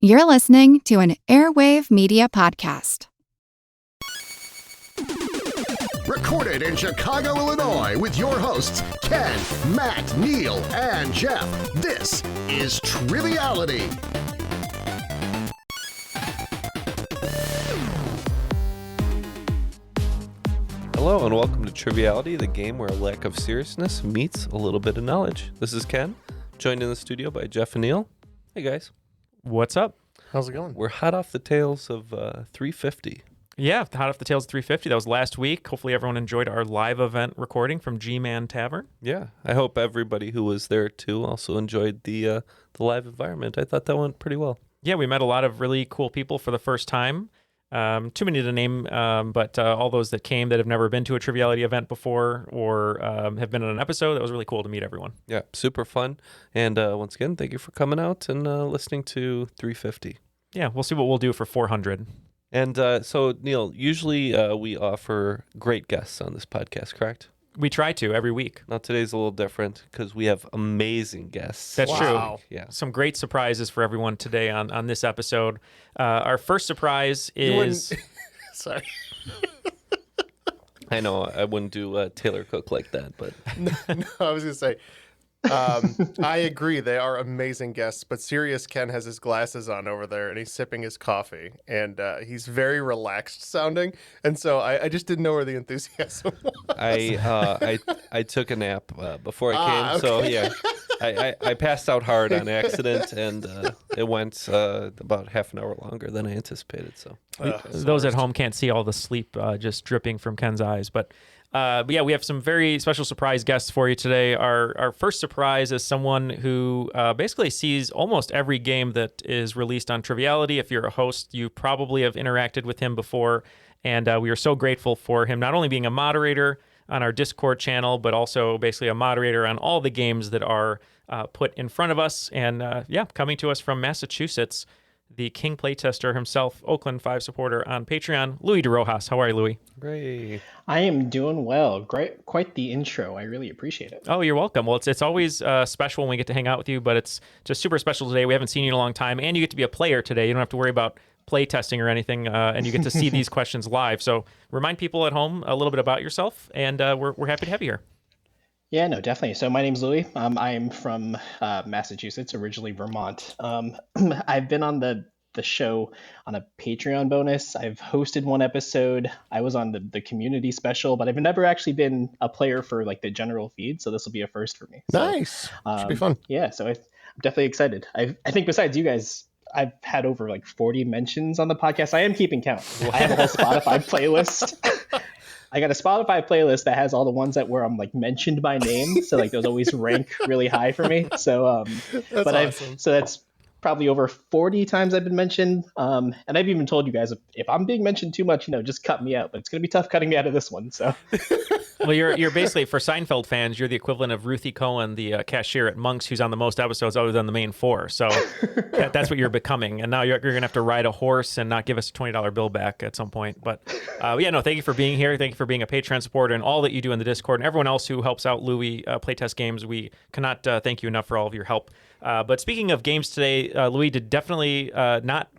You're listening to an Airwave Media podcast. Recorded in Chicago, Illinois, with your hosts, Ken, Matt, Neal, and Jeff. This is Triviality. Hello and welcome to Triviality, the game where a lack of seriousness meets a little bit of knowledge. This is Ken, joined in the studio by Jeff and Neal. Hey guys. What's up? How's it going? We're hot off the tails of 350. Yeah, hot off the tails of 350. That was last week. Hopefully everyone enjoyed our live event recording from G-Man Tavern. Yeah, I hope everybody who was there too also enjoyed the live environment. I thought that went pretty well. Yeah, we met a lot of really cool people for the first time. Too many to name, but all those that came that have never been to a Triviality event before or have been on an episode, that was really cool to meet everyone. Yeah, super fun. And once again, thank you for coming out and listening to 350. Yeah, we'll see what we'll do for 400. And so, Neal, usually we offer great guests on this podcast, correct? We try to every week. Now, today's a little different because we have amazing guests. That's true. Yeah. Some great surprises for everyone today on this episode. Our first surprise is... Sorry. I know I wouldn't do Taylor Cook like that, but... No, I was going to say, I agree. They are amazing guests, but Serious Ken has his glasses on over there, and he's sipping his coffee, and he's very relaxed sounding, and so I just didn't know where the enthusiasm was. I took a nap before I came, okay. so yeah. I passed out hard on accident, and it went about half an hour longer than I anticipated. So those at home can't see all the sleep just dripping from Ken's eyes, but yeah, we have some very special surprise guests for you today. Our first surprise is someone who basically sees almost every game that is released on Triviality. If you're a host, you probably have interacted with him before, and we are so grateful for him not only being a moderator on our Discord channel, but also basically a moderator on all the games that are put in front of us. And yeah, coming to us from Massachusetts, the King Playtester himself, Oakland 5 supporter on Patreon, Louie DeRoxas. How are you, Louie? great. I am doing well. Great, quite the intro. I really appreciate it. Oh, you're welcome. Well, it's always special when we get to hang out with you, but it's just super special today. We haven't seen you in a long time, and you get to be a player today. You don't have to worry about play testing or anything, and you get to see these questions live. So remind people at home a little bit about yourself, and we're happy to have you here. Yeah, no, definitely. So my name's Louie. I am from Massachusetts, originally Vermont. I've been on the show on a Patreon bonus. I've hosted one episode. I was on the community special, but I've never actually been a player for like the general feed. So this will be a first for me. So, Nice. Should be fun. Yeah, so I'm definitely excited. I think besides you guys, I've had over like 40 mentions on the podcast. I am keeping count. I have a whole Spotify playlist. I got a Spotify playlist that has all the ones where I'm like mentioned by name. So like those always rank really high for me. So, That's but awesome. so that's probably over 40 times I've been mentioned. And I've even told you guys, if I'm being mentioned too much, just cut me out, but it's going to be tough cutting me out of this one. So Well, you're basically, for Seinfeld fans, you're the equivalent of Ruthie Cohen, the cashier at Monk's, who's on the most episodes other than the main four. So that's what you're becoming. And now you're going to have to ride a horse and not give us a $20 bill back at some point. But yeah, no, thank you for being here. Thank you for being a Patreon supporter and all that you do in the Discord and everyone else who helps out Louie playtest games. We cannot thank you enough for all of your help. But speaking of games today, Louie did definitely not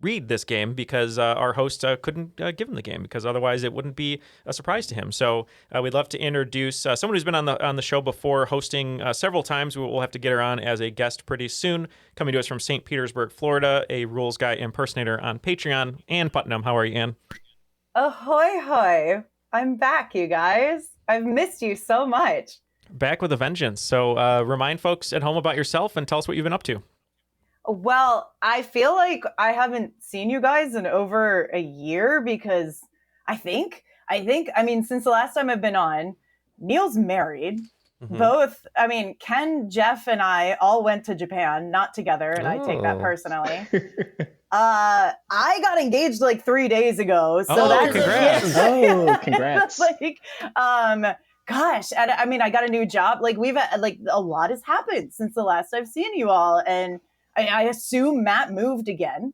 read this game because our host couldn't give him the game because otherwise it wouldn't be a surprise to him. So we'd love to introduce someone who's been on the show before, hosting several times. We'll have to get her on as a guest pretty soon. Coming to us from St. Petersburg, Florida, a Rules Guy impersonator on Patreon, Anne Putnam. How are you, Anne? Ahoy, hoy. I'm back, you guys. I've missed you so much. Back with a vengeance. So remind folks at home about yourself and tell us what you've been up to. Well, I feel like I haven't seen you guys in over a year because I mean, since the last time I've been on, Neal's married. Mm-hmm. Both, I mean, Ken, Jeff, and I all went to Japan, not together, and I take that personally. I got engaged like 3 days ago. So that's congrats. Oh, congrats. Gosh, and I mean, I got a new job. Like we've a lot has happened since the last I've seen you all, and I assume Matt moved again.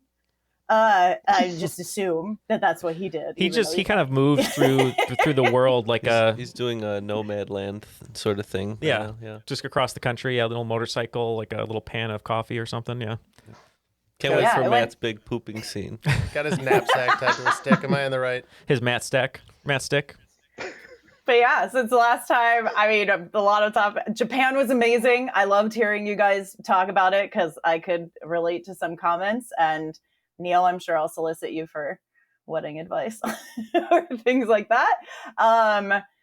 I just assume that's what he did. He kind of moved through the world like he's doing a nomad land sort of thing. Yeah, just across the country. Yeah, a little motorcycle, like a little pan of coffee or something. Yeah. Can't wait Yeah, for it Matt's big pooping scene. Got his knapsack tied to a stick. Am I on the right? His Matt stick. But yeah, since the last time, I mean, a lot of time. Japan was amazing. I loved hearing you guys talk about it because I could relate to some comments. And Neal, I'm sure I'll solicit you for wedding advice or things like that.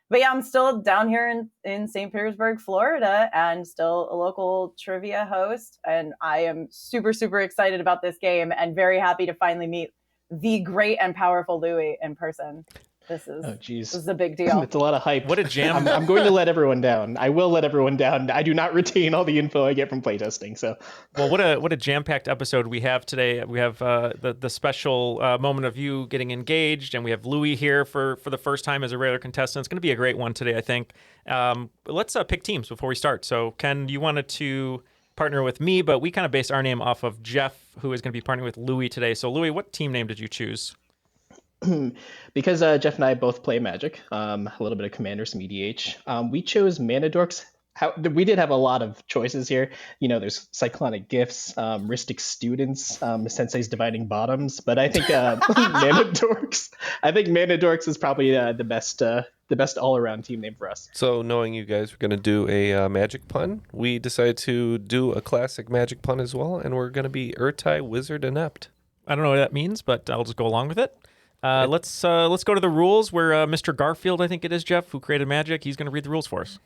But yeah, I'm still down here in St. Petersburg, Florida, and still a local trivia host. And I am super, super excited about this game and very happy to finally meet the great and powerful Louie in person. This is a big deal. It's a lot of hype. What a jam. I'm going to let everyone down. I will let everyone down. I do not retain all the info I get from playtesting. So, well, what a jam-packed episode we have today. We have the special moment of you getting engaged, and we have Louie here for the first time as a regular contestant. It's going to be a great one today, I think. Let's pick teams before we start. So, Ken, you wanted to partner with me, but we kind of based our name off of Jeff, who is going to be partnering with Louie today. So, Louie, what team name did you choose? Because Jeff and I both play Magic, a little bit of Commander, some EDH, we chose Mana Dorks. We did have a lot of choices here. You know, there's Cyclonic Gifts, Rhystic Students, Sensei's Dividing Bottoms, but I think Mana Dorks. I think Mana Dorks is probably the best all-around team name for us. So knowing you guys were going to do a magic pun, we decided to do a classic magic pun as well, and we're going to be Urtai Wizard Inept. I don't know what that means, but I'll just go along with it. Let's go to the rules where Mr. Garfield, I think it is, Jeff, who created Magic, he's going to read the rules for us.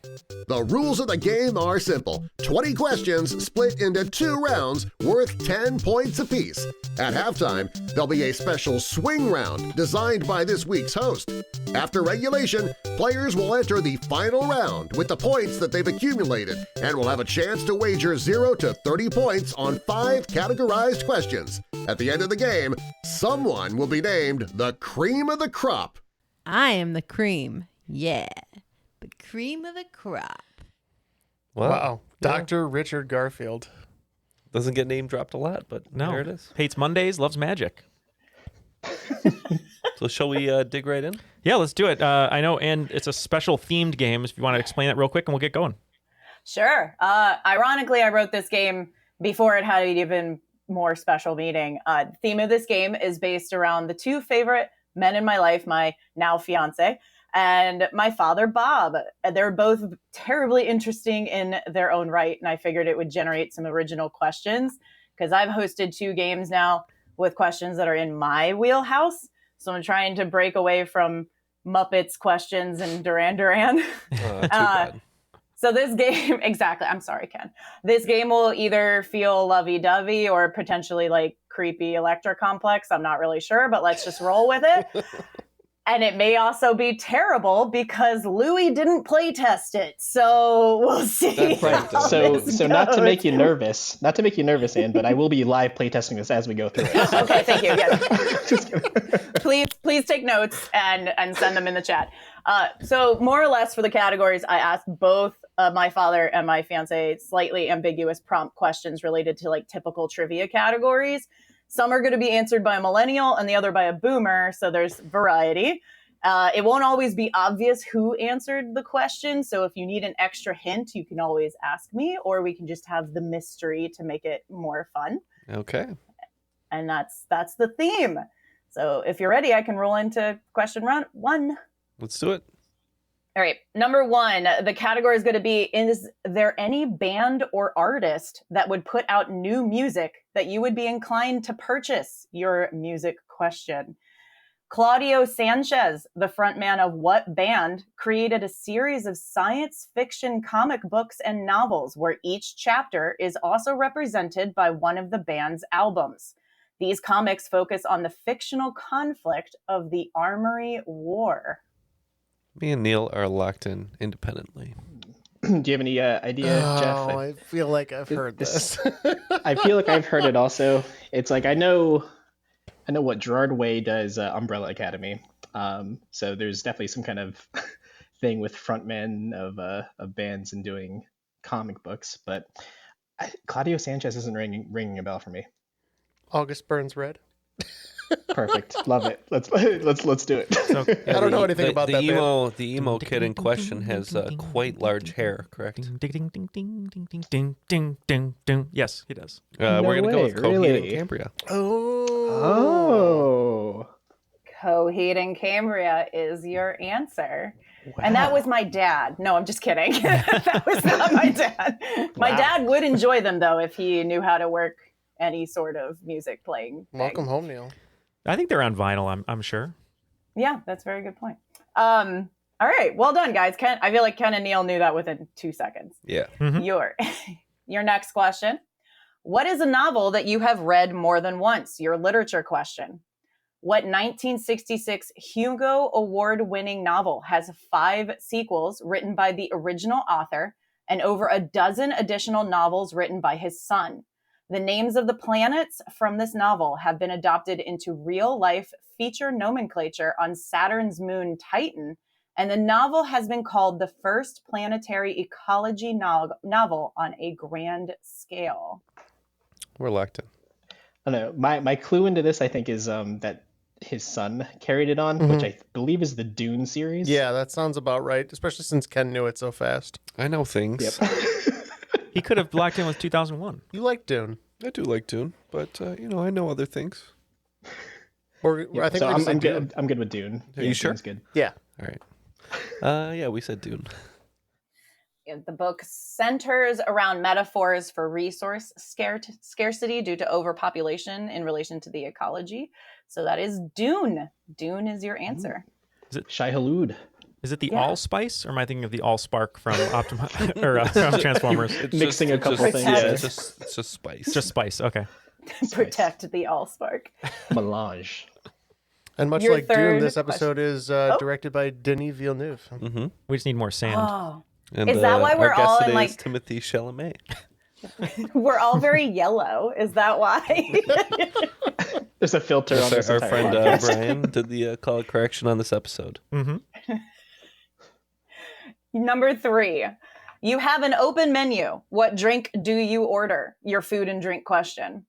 The rules of the game are simple. 20 questions split into 2 rounds worth 10 points apiece. At halftime, there'll be a special swing round designed by this week's host. After regulation, players will enter the final round with the points that they've accumulated and will have a chance to wager 0 to 30 points on 5 categorized questions. At the end of the game, someone will be named the cream of the crop. I am the cream. Yeah. The cream of the crop. Wow. Yeah. Dr. Richard Garfield. Doesn't get name dropped a lot, but No. there it is. Hates Mondays, loves Magic. So shall we dig right in? Yeah, let's do it. I know, and it's a special themed game. If you want to explain that real quick, and we'll get going. Sure. Ironically, I wrote this game before it had an even more special meaning. The theme of this game is based around the 2 favorite men in my life, my now fiance and my father, Bob. They're both terribly interesting in their own right, and I figured it would generate some original questions because I've hosted 2 games now with questions that are in my wheelhouse. So I'm trying to break away from Muppets questions and Duran Duran. Too bad. So this game, exactly. I'm sorry, Ken. This game will either feel lovey-dovey or potentially like creepy Electra complex. I'm not really sure, but let's just roll with it. And it may also be terrible because Louie didn't play test it. So we'll see. That's right. how So this not to goes. make you nervous, Anne, but I will be live playtesting this as we go through it. Okay, thank you. Yes. Please take notes and send them in the chat. So more or less for the categories, I asked both my father and my fiance slightly ambiguous prompt questions related to like typical trivia categories. Some are going to be answered by a millennial and the other by a boomer. So there's variety. It won't always be obvious who answered the question. So if you need an extra hint, you can always ask me, or we can just have the mystery to make it more fun. Okay. And that's the theme. So if you're ready, I can roll into question round 1. Let's do it. All right. Number 1, the category is going to be, is there any band or artist that would put out new music that you would be inclined to purchase? Your music question. Claudio Sanchez, the frontman of what band, created a series of science fiction comic books and novels where each chapter is also represented by one of the band's albums. These comics focus on the fictional conflict of the Armory War. Me and Neal are locked in independently. Do you have any idea, Jeff? I feel like I've heard this. I feel like I've heard it also. It's like I know what Gerard Way does, Umbrella Academy. So there's definitely some kind of thing with frontmen of bands and doing comic books. But Claudio Sanchez isn't ringing a bell for me. August Burns Red. Perfect. Love it. Let's do it. So I don't know anything about that band. The emo kid in question has quite large hair, correct? Ding, ding, ding, ding, ding, ding, ding, ding, ding, ding. Yes, he does. We're going to go with Coheed really? and Cambria. Oh. Coheed and Cambria is your answer. And that was my dad. No, I'm just kidding. That was not my dad. My dad would enjoy them, though, if he knew how to work any sort of music playing thing. Welcome home, Neal. I think they're on vinyl. I'm sure. Yeah, that's a very good point. All right. Well done, guys. I feel like Ken and Neal knew that within 2 seconds. Yeah. Mhm. Your next question. What is a novel that you have read more than once? Your literature question. What 1966 Hugo Award-winning novel has 5 sequels written by the original author and over a dozen additional novels written by his son? The names of the planets from this novel have been adopted into real-life feature nomenclature on Saturn's moon Titan, and the novel has been called the first planetary ecology novel on a grand scale. We're locked in. I don't know. My clue into this, I think, is that his son carried it on, which I believe is the Dune series. Yeah, that sounds about right, especially since Ken knew it so fast. I know things. Yep. He could have locked in with 2001. You like Dune. I do like Dune, but, I know other things. Or I think so we're I'm Dune. good. I'm good with Dune. Are you sure? Dune's good. Yeah. All right. Yeah, we said Dune. The book centers around metaphors for resource scarcity due to overpopulation in relation to the ecology. So that is Dune. Dune is your answer. Shai Hulud. Is it the Yeah. Allspice, or am I thinking of the Allspark from from Transformers? Mixing a couple things. Yeah, Yeah. it's just spice. Just Spice. Okay. Protect the Allspark. Melange. And much Your like Dune, third this episode is directed by Denis Villeneuve. Mm-hmm. We just need more sand. Oh, And, Is that why we're our guest all in, today like- is Timothy Chalamet. we're all very yellow. Is that why? There's a filter on this Our entire friend podcast. Brian did the call correction on this episode. Mm-hmm. Number 3. You have an open menu. What drink do you order? Your food and drink question.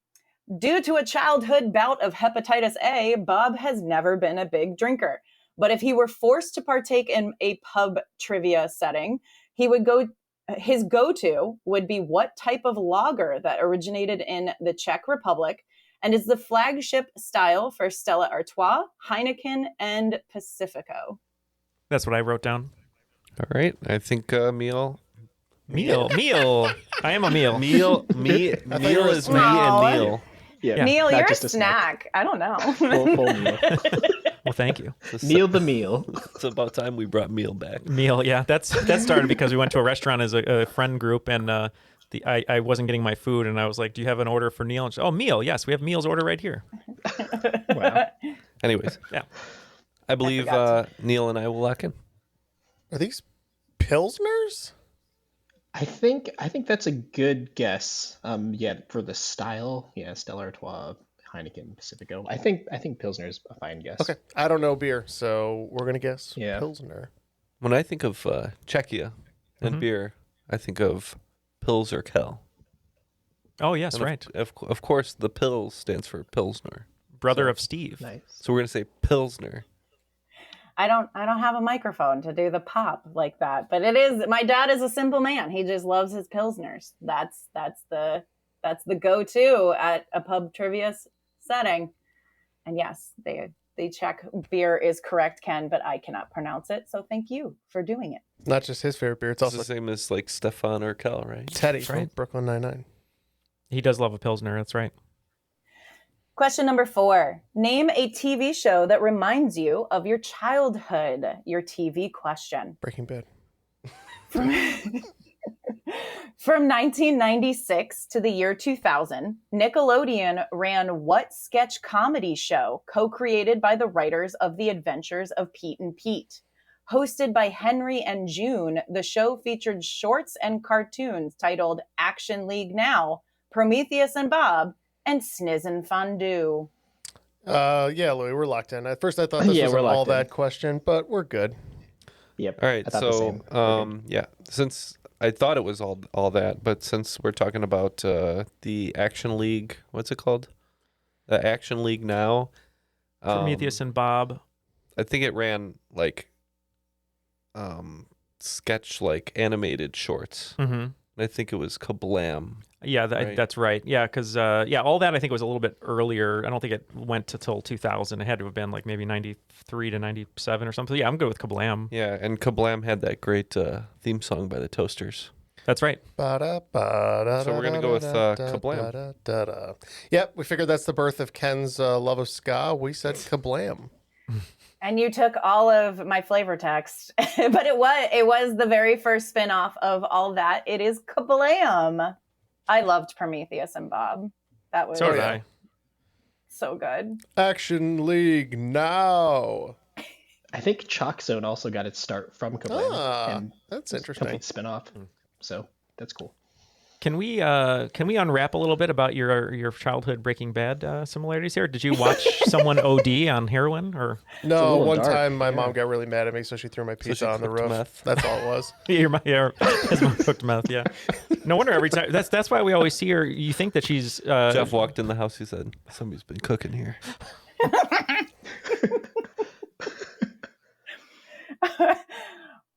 Due to a childhood bout of hepatitis A, Bob has never been a big drinker. But if he were forced to partake in a pub trivia setting, his go-to would be what type of lager that originated in the Czech Republic and is the flagship style for Stella Artois, Heineken, and Pacifico. That's what I wrote down. All right. I think meal. Meal. I am a meal. Meal is me and Neil. Yeah. Neil, not you're a just snack. I don't know. Full meal. Well, thank you. Meal the meal. It's about time we brought meal back. Meal. Yeah, that started because we went to a restaurant as a friend group, and I wasn't getting my food, and I was like, "Do you have an order for Neil?" And she said, "Oh, meal. Yes, we have Meal's order right here." Wow. Anyways, Yeah. I believe forgot Neil and I will lock in. Are these Pilsners? I think that's a good guess. Yeah, for the style, yeah, Stella Artois, Heineken, Pacifico. I think Pilsner's a fine guess. Okay. I don't know beer, so we're going to guess Yeah. Pilsner. When I think of Czechia and beer, I think of Pils or Kel. Oh yes, And right. Of course, the Pils stands for Pilsner. Brother of Steve. Nice. So we're going to say Pilsner. I don't have a microphone to do the pop like that, but it is. My dad is a simple man. He just loves his Pilsners. That's the go-to at a pub trivia setting. And yes, the Czech beer is correct, Ken, but I cannot pronounce it. So thank you for doing it. Not just his favorite beer, it's It's also the same as like Stefan or Kel, right? Teddy That's from right. Brooklyn Nine-Nine. He does love a Pilsner. That's right. Question number 4. Name a TV show that reminds you of your childhood. Your TV question. Breaking Bad. From 1996 to the year 2000, Nickelodeon ran what sketch comedy show co-created by the writers of The Adventures of Pete and Pete? Hosted by Henry and June, the show featured shorts and cartoons titled Action League Now, Prometheus and Bob, and Sniz and Fondue. Yeah, Louie, we're locked in. At first I thought this Yeah, was we're an locked all in. that question, but we're good. Yep. All right. I thought the So, same. We're good. yeah, since I thought it was all that, but since we're talking about the Action League, what's it called? The Action League Now, Prometheus and Bob. I think it ran like sketch like animated shorts. Mm-hmm. I think it was Kablam. Yeah, Right. that's right. Yeah, because all that I think was a little bit earlier. I don't think it went till 2000. It had to have been like maybe 93 to 97 or something. Yeah, I'm good with Kablam. Yeah, and Kablam had that great theme song by the Toasters. That's right. So we're gonna go with Kablam. Yep, we figured that's the birth of Ken's love of ska. We said Kablam. And you took all of my flavor text, but it was the very first spinoff of all that. It is Kablam. I loved Prometheus and Bob. That was So did I. so good. Action League now. I think Chalk Zone also got its start from Kablam. And That's it's a interesting. complete spinoff. So that's cool. Can we unwrap a little bit about your childhood Breaking Bad similarities here? Did you watch someone OD on heroin or? No, little one dark, time my mom got really mad at me, so she threw my pizza on the cooked roof. meth. That's all it was. His mom cooked meth. Yeah. No wonder every time. That's why we always see her. You think that she's Jeff walked in the house. He said, "Somebody's been cooking here."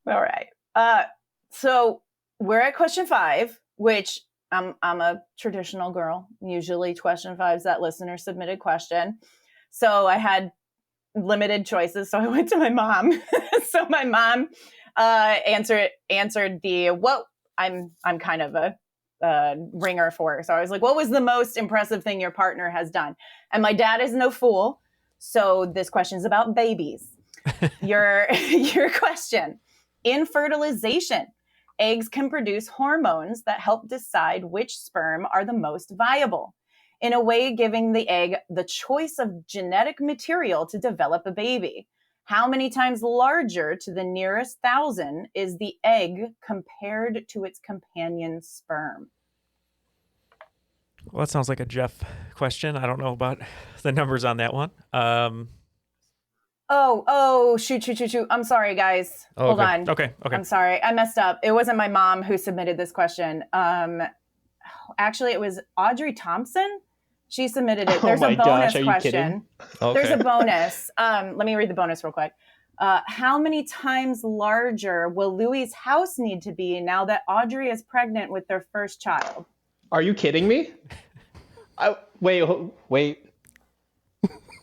All right. So we're at question 5, which I'm a traditional girl. Usually question 5 is that listener submitted question. So I had limited choices. So I went to my mom. So my mom answered the what I'm kind of a ringer for. So I was like, what was the most impressive thing your partner has done? And my dad is no fool. So this question is about babies. Your question. In fertilization, eggs can produce hormones that help decide which sperm are the most viable, in a way giving the egg the choice of genetic material to develop a baby. How many times larger to the nearest 1,000 is the egg compared to its companion sperm? Well, that sounds like a Jeff question. I don't know about the numbers on that one. Oh, shoot. I'm sorry, guys. Oh, Hold okay. on. Okay. I'm sorry. I messed up. It wasn't my mom who submitted this question. Actually, it was Audrey Thompson. She submitted it. There's a bonus question. Okay. There's a bonus. Let me read the bonus real quick. How many times larger will Louie's house need to be now that Audrey is pregnant with their first child? Are you kidding me? Wait.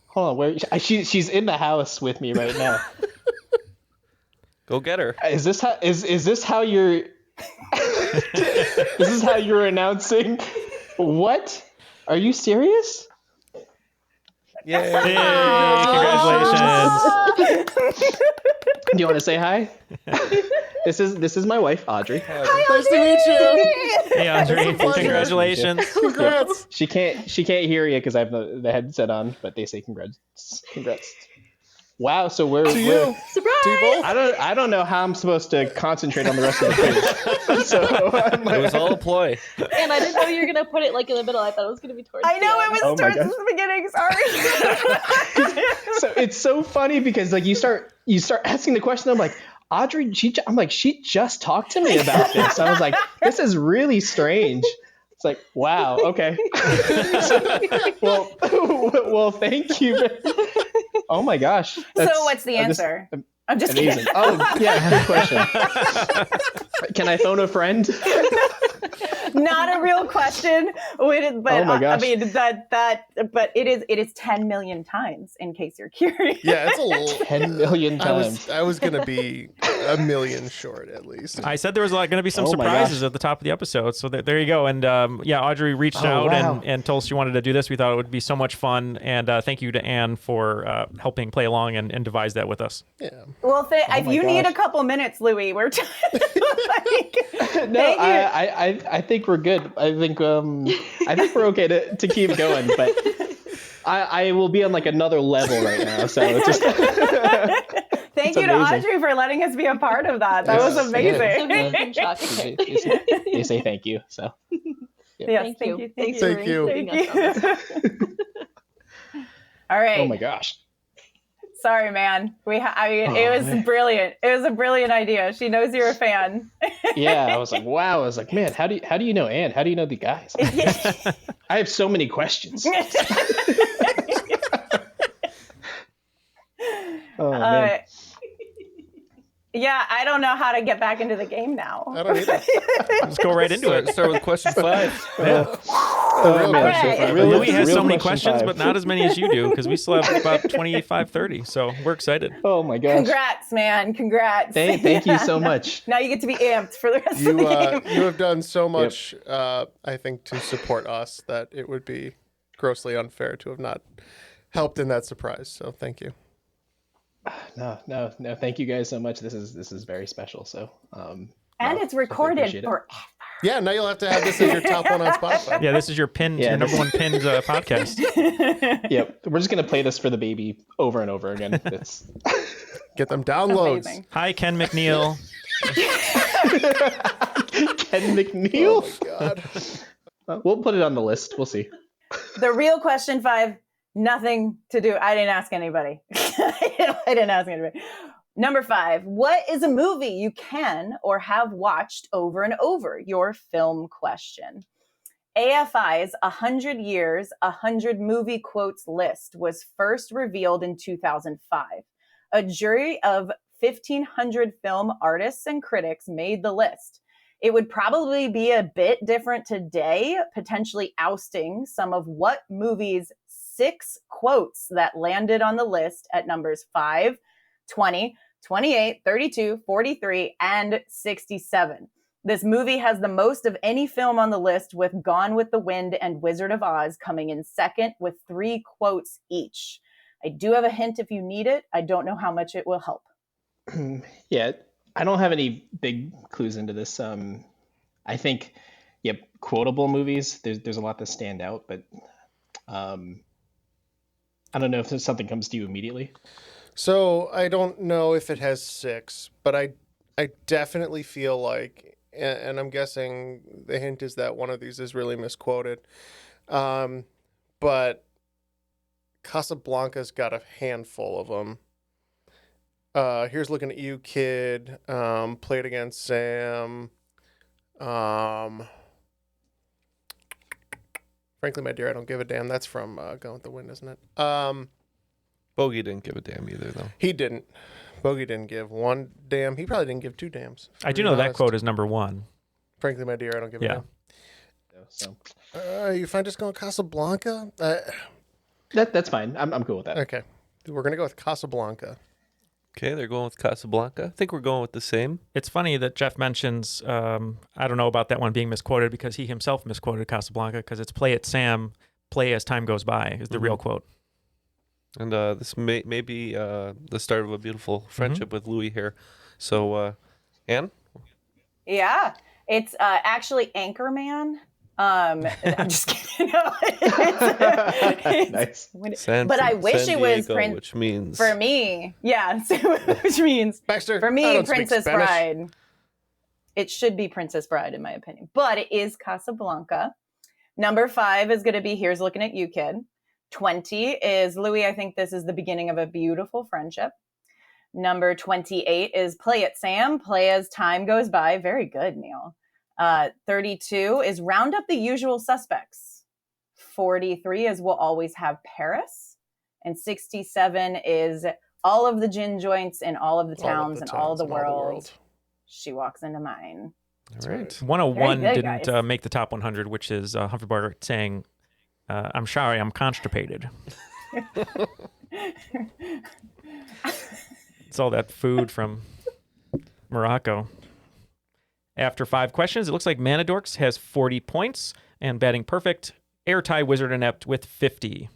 Hold on. She's in the house with me right now. Go get her. Is this how you're this is how you're announcing? What? Are you serious? Yay! Congratulations. Do you want to say hi? This is my wife, Audrey. Nice to meet you. Hey, Audrey. Congratulations. Congrats. She can't hear you because I have the headset on, but they say congrats. Wow, so we're To you. Surprise! To you both. I don't know how I'm supposed to concentrate on the rest of the page. So I'm It like, was all a ploy. And I didn't know you were gonna put it like in the middle. I thought it was gonna be towards. I know the it end. was Oh my towards gosh. the beginning. Sorry. so it's so funny because like you start asking the question. I'm like, Audrey, she just talked to me about this. I was like, this is really strange. It's like, wow, okay. well, thank you. Oh my gosh. So what's the answer? I'm just Amazing. kidding. Oh yeah, good question. Can I phone a friend? Not a real question, but Oh my gosh. I mean but it is 10 million times in case you're curious. Yeah, it's a little. 10 million times. I was gonna be a million short at least. I said there was going to be some Oh my surprises gosh. at the top of the episode. So there you go. And yeah, Audrey reached Oh, out wow. and told us she wanted to do this. We thought it would be so much fun. And thank you to Anne for helping play along and devise that with us. Yeah. Well, if my you need gosh. a couple minutes, Louie, we're thank No, you. I think we're good. I think we're okay to keep going, but I will be on like another level right now. So it's just Thank It's you to amazing. Audrey for letting us be a part of that. That was Yes, amazing. I'm shocked. they say thank you. So Yes, Thank you. Thank Thank you. Thank you. All right. oh my gosh. Sorry, man. It was man. brilliant. It was a brilliant idea. She knows you're a fan. Yeah, I was like, wow. I was like, man, how do you know Anne? How do you know the guys? I have so many questions. don't know how to get back into the game now. I don't either. Let's go right into it. Start with question 5. Yeah. All right. Louis has real so many question questions, five. but not as many as you do because we still have about 25, 30. So we're excited. Oh my gosh. Congrats, man. Congrats. Thank you so much. Now you get to be amped for the rest of the game. You have done so much, I think, to support us that it would be grossly unfair to have not helped in that surprise. So thank you. No. Thank you guys so much. This is very special. So, And no, it's definitely recorded appreciate it. forever. Yeah, now you'll have to have this as your top one on Spotify. Yeah, this is your pinned, Yeah, your number one pinned podcast. Yep, we're just gonna play this for the baby over and over again. It's Get them downloads. Amazing. Hi, Ken McNeil. Ken McNeil. Oh my God. We'll put it on the list. We'll see. The real question 5, nothing to do. I didn't ask anybody. I didn't ask anybody. Number 5, what is a movie you can or have watched over and over? Your film question. AFI's 100 Years, 100 Movie Quotes list was first revealed in 2005. A jury of 1,500 film artists and critics made the list. It would probably be a bit different today, potentially ousting some of what movie's 6 quotes that landed on the list at numbers 5, 20, 28, 32, 43, and 67. This movie has the most of any film on the list, with Gone with the Wind and Wizard of Oz coming in second with 3 quotes each. I do have a hint if you need it. I don't know how much it will help. Yeah, I don't have any big clues into this. I think, quotable movies. There's a lot that stand out, but I don't know if there's something comes to you immediately. So I don't know if it has 6, but I definitely feel like, and I'm guessing the hint is that one of these is really misquoted. But Casablanca's got a handful of them. Here's Looking at You, Kid. Play It Again, Sam. Frankly, My Dear, I Don't Give a Damn. That's from Gone with the Wind, isn't it? Bogey didn't give a damn either, though. He didn't. Bogey didn't give 1 damn. He probably didn't give 2 dams. I do know that quote is number 1. Frankly, My Dear, I Don't Give a Yeah. damn. So You find just going Casablanca? that's fine. I'm cool with that. Okay. We're going to go with Casablanca. Okay, they're going with Casablanca. I think we're going with the same. It's funny that Jeff mentions, I don't know about that one being misquoted because he himself misquoted Casablanca because it's Play It Sam, Play As Time Goes By is the real quote. And this may be the start of a beautiful friendship with Louis here. So, Anne? Yeah, it's actually Anchorman. I'm just kidding. No, Nice. but I wish San it was Diego, which means for me. Yeah, which means Baxter, for I me, don't speak Princess Spanish. Bride. It should be Princess Bride, in my opinion, but it is Casablanca. Number 5 is going to be Here's Looking at You, Kid. 20 is Louis. I think this is the beginning of a beautiful friendship. Number 28 is Play It, Sam. Play As Time Goes By. Very good, Neal. 32 is Round Up the Usual Suspects. 43 is We'll Always Have Paris. And 67 is All of the Gin Joints in all of the towns and all of the world. She Walks Into Mine. all right. 101 Very good, didn't guys. make the top 100, which is Humphrey Bogart saying, I'm sorry, I'm constipated. It's all that food from Morocco. After 5 questions, it looks like Manadorks has 40 points and batting perfect. Airtie Wizard Inept with 50.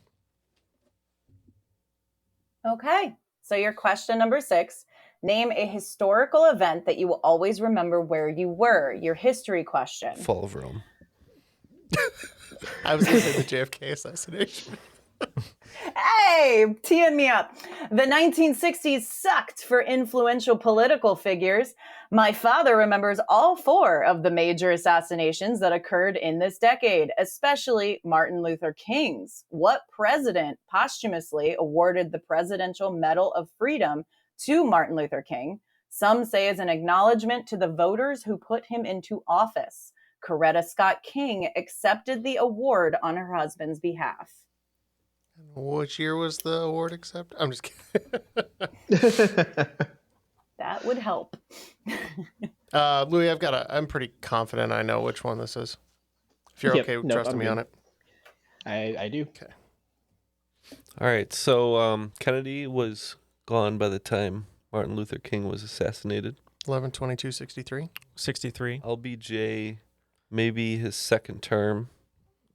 Okay, so your question number 6. Name a historical event that you will always remember where you were. Your history question. Fall of Rome. I was going to say the JFK assassination. Hey, teeing me up. The 1960s sucked for influential political figures. My father remembers all 4 of the major assassinations that occurred in this decade, especially Martin Luther King's. What president posthumously awarded the Presidential Medal of Freedom to Martin Luther King? Some say as an acknowledgement to the voters who put him into office. Coretta Scott King accepted the award on her husband's behalf. Which year was the award accepted? I'm just kidding. That That would help. Louis, I'm pretty confident I know which one this is. If you're Yep. okay with Nope, trusting I'm me good. on it. I do. Okay. All right. So Kennedy was gone by the time Martin Luther King was assassinated. 11/22/63. 63. LBJ, maybe his second term.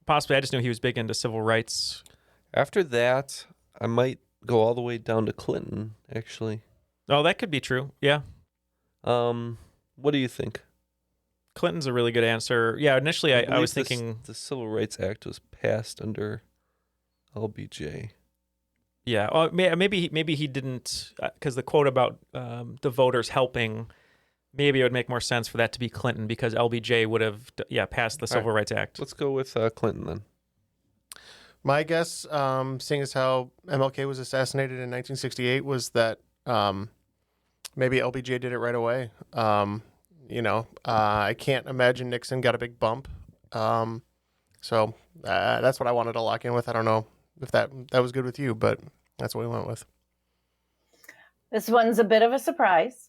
Possibly. I just knew he was big into civil rights. After that, I might go all the way down to Clinton, actually. Oh, that could be true. Yeah. What do you think? Clinton's a really good answer. Yeah, initially I believe was thinking... the Civil Rights Act was passed under LBJ. Yeah, maybe he didn't, because the quote about the voters helping, maybe it would make more sense for that to be Clinton because LBJ would have passed the Civil Rights Act. Let's go with Clinton then. My guess, seeing as how MLK was assassinated in 1968, was that maybe LBJ did it right away. I can't imagine Nixon got a big bump. So that's what I wanted to lock in with. I don't know if that was good with you, but that's what we went with. This one's a bit of a surprise.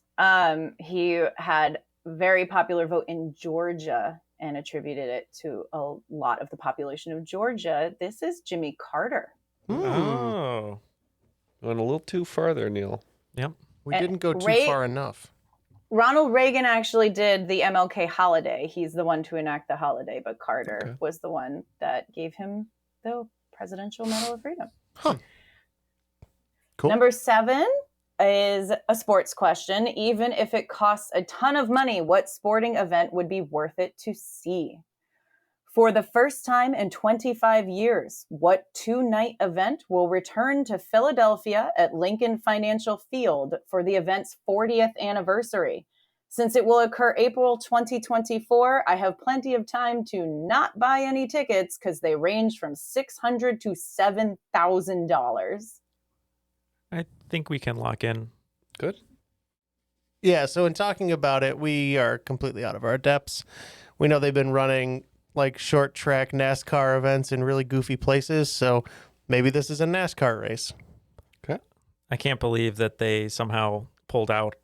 He had very popular vote in Georgia and attributed it to a lot of the population of Georgia. This is Jimmy Carter. Oh. Went a little too far there, Neil. Yep. We didn't go too far enough. Ronald Reagan actually did the MLK holiday. He's the one to enact the holiday, but Carter was the one that gave him the Presidential Medal of Freedom. Huh. Cool. Number 7 is a sports question. Even if it costs a ton of money, what sporting event would be worth it to see? For the first time in 25 years, what 2-night event will return to Philadelphia at Lincoln Financial Field for the event's 40th anniversary? Since it will occur April 2024, I have plenty of time to not buy any tickets because they range from $600 to $7,000. I think we can lock in. Good. Yeah, so in talking about it, we are completely out of our depths. We know they've been running like short track NASCAR events in really goofy places, so maybe this is a NASCAR race. Okay. I can't believe that they somehow pulled out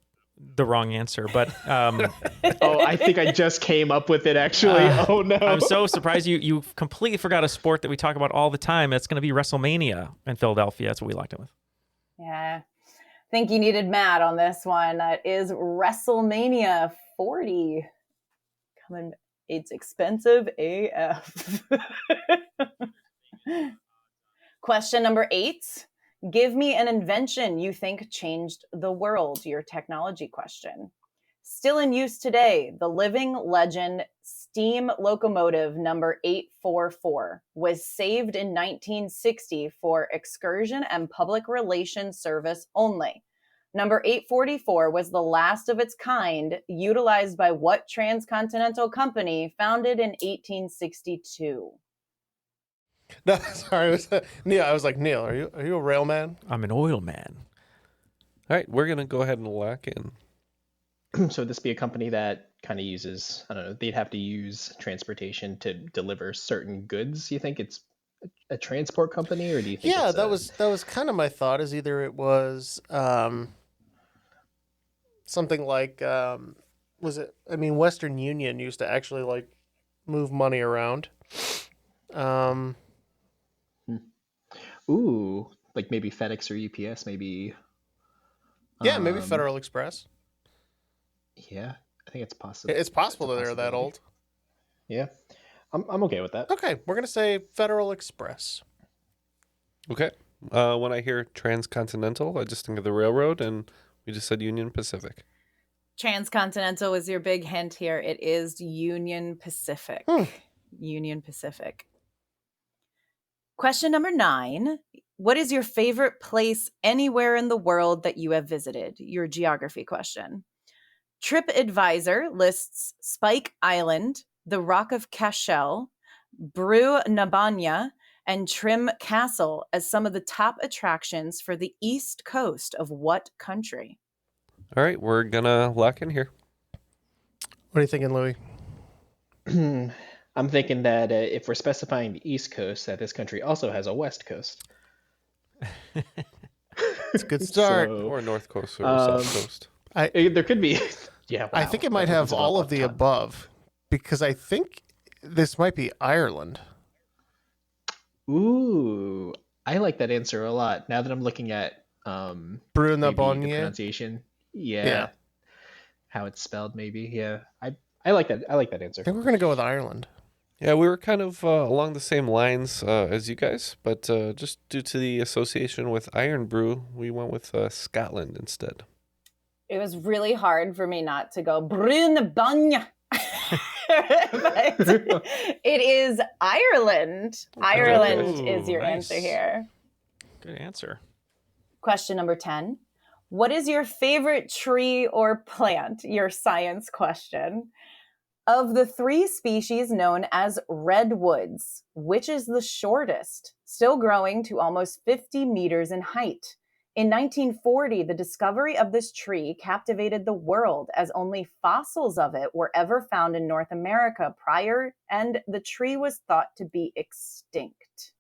the wrong answer, but Oh, I think I just came up with it actually. Oh no. I'm so surprised you completely forgot a sport that we talk about all the time. It's going to be WrestleMania in Philadelphia. That's what we locked in with. Yeah, I think you needed Matt on this one. That is WrestleMania 40. Coming, it's expensive AF. Question number 8. Give me an invention you think changed the world. Your technology question. Still in use today, the living legend steam locomotive number 844 was saved in 1960 for excursion and public relations service only. Number 844 was the last of its kind, utilized by what transcontinental company founded in 1862? No, sorry, it was Neil. I was like, Neil, are you a rail man? I'm an oil man. All right, we're going to go ahead and lock in. So would this be a company that kind of uses, I don't know, they'd have to use transportation to deliver certain goods? You think it's a transport company, or do you think Yeah, it's that was kind of my thought, is either it was something like Western Union used to actually like move money around. Ooh, like maybe FedEx or UPS, maybe. Yeah, maybe Federal Express. Yeah, I think it's possible. It's possible that they're that old. Yeah, I'm okay with that. Okay, we're gonna say Federal Express. Okay. When I hear transcontinental, I just think of the railroad, and we just said Union Pacific. Transcontinental is your big hint here. It is Union Pacific. Union Pacific. Question number 9. What is your favorite place anywhere in the world that you have visited? Your geography question. TripAdvisor lists Spike Island, the Rock of Cashel, Bru Nabanya, and Trim Castle as some of the top attractions for the east coast of what country? All right, we're going to lock in here. What are you thinking, Louis? I'm thinking that if we're specifying the East Coast, that this country also has a West Coast. It's a good start. Or North Coast or South Coast. There could be. Yeah, I wow. think it might That have opens up all a of the ton. above, because I think this might be Ireland. Ooh, I like that answer a lot. Now that I'm looking at Bruna maybe the Bonnier. pronunciation. Yeah, Yeah. how it's spelled maybe. Yeah. I like that. I like that answer. I think we're gonna go with Ireland. Yeah, we were kind of along the same lines as you guys, but just due to the association with Iron Brew, we went with Scotland instead. It was really hard for me not to go Brune Bonnier. But it is Ireland. Ireland is your nice. answer here. Good answer. Question number 10. What is your favorite tree or plant? Your science question. Of the 3 species known as redwoods, which is the shortest, still growing to almost 50 meters in height? In 1940, the discovery of this tree captivated the world, as only fossils of it were ever found in North America prior, and the tree was thought to be extinct.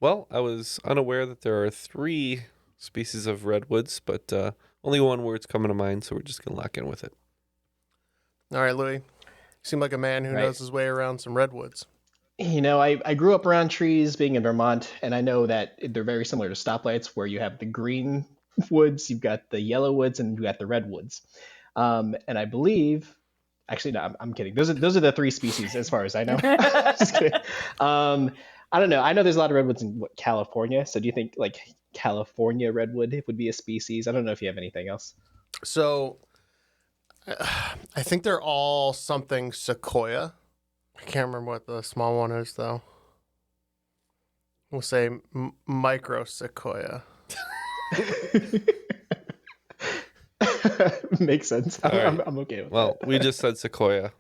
Well, I was unaware that there are 3 species of redwoods, but only one word's coming to mind, so we're just going to lock in with it. All right, Louis. You seem like a man who Right. knows his way around some redwoods. You know, I grew up around trees being in Vermont, and I know that they're very similar to stoplights where you have the green woods, you've got the yellow woods, and you got the redwoods. And I believe, actually, no, I'm kidding. Those are the 3 species as far as I know. Just kidding. I don't know. I know there's a lot of redwoods in California. So do you think like California redwood would be a species? I don't know if you have anything else. So I think they're all something sequoia. I can't remember what the small one is, though. We'll say micro sequoia. Makes sense. All right. I'm okay with Well, that. we just said sequoia.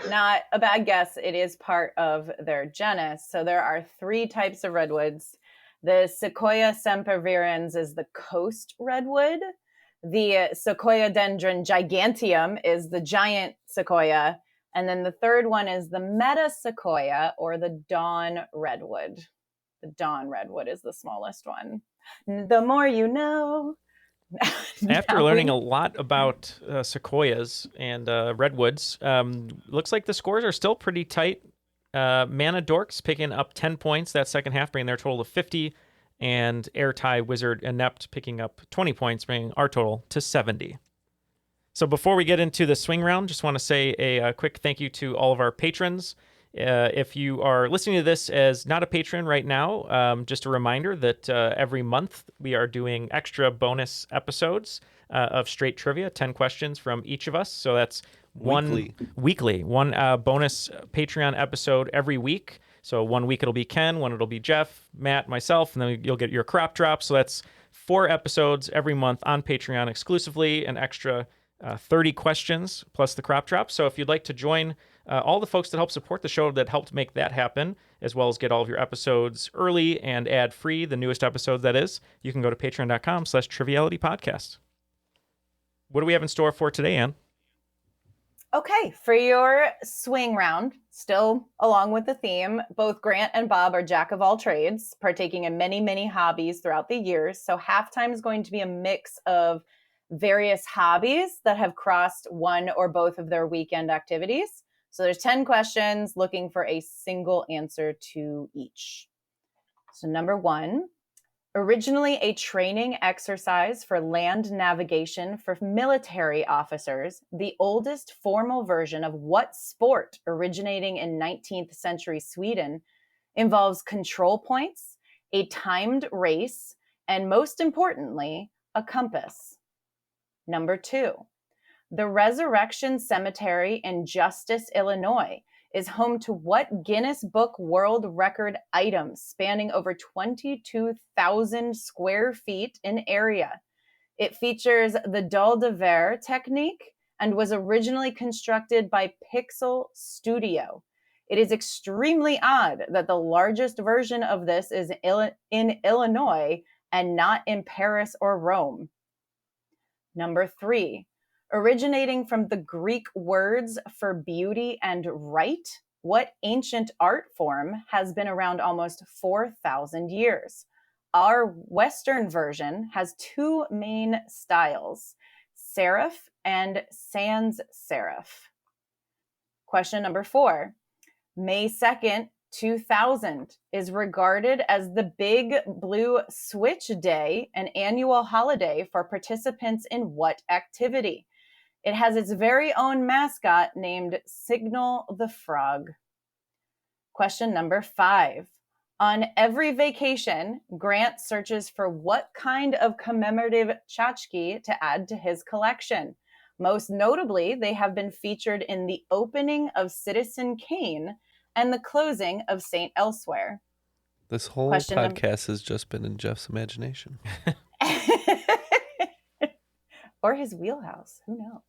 Not a bad guess. It is part of their genus. So there are 3 types of redwoods. The Sequoia sempervirens is the coast redwood. The Sequoia dendron giganteum is the giant sequoia. And then the third one is the metasequoia, or the dawn redwood. The dawn redwood is the smallest one. The more you know. After learning a lot about sequoias and redwoods, looks like the scores are still pretty tight. Mana Dorks picking up 10 points that second half, bringing their total to 50. And Airtie, Wizard, Inept picking up 20 points, bringing our total to 70. So before we get into the swing round, just want to say a quick thank you to all of our patrons. If you are listening to this as not a patron right now, just a reminder that every month we are doing extra bonus episodes of straight trivia, 10 questions from each of us. So that's one bonus Patreon episode every week. So 1 week it'll be Ken, 1 it'll be Jeff, Matt, myself, and then you'll get your crop drop. So that's 4 episodes every month on Patreon exclusively, an extra 30 questions plus the crop drop. So if you'd like to join all the folks that help support the show that helped make that happen, as well as get all of your episodes early and ad-free, the newest episodes that is, you can go to patreon.com/trivialitypodcast. What do we have in store for today, Anne? Okay, for your swing round, still along with the theme, both Grant and Bob are jack of all trades, partaking in many, many hobbies throughout the years. So halftime is going to be a mix of various hobbies that have crossed one or both of their weekend activities. So there's 10 questions looking for a single answer to each. So number 1, originally a training exercise for land navigation for military officers, the oldest formal version of what sport originating in 19th century Sweden involves control points, a timed race, and most importantly, a compass. Number 2, the Resurrection Cemetery in Justice, Illinois is home to what Guinness Book World Record item spanning over 22,000 square feet in area. It features the Dal de Verre technique and was originally constructed by Pixel Studio. It is extremely odd that the largest version of this is in Illinois and not in Paris or Rome. Number 3, originating from the Greek words for beauty and right, what ancient art form has been around almost 4,000 years? Our Western version has two main styles, serif and sans serif. Question number 4. May 2nd, 2000 is regarded as the Big Blue Switch Day, an annual holiday for participants in what activity? It has its very own mascot named Signal the Frog. Question number 5. On every vacation, Grant searches for what kind of commemorative tchotchke to add to his collection. Most notably, they have been featured in the opening of Citizen Kane and the closing of St. Elsewhere. This whole podcast has just been in Jeff's imagination. Or his wheelhouse. Who knows?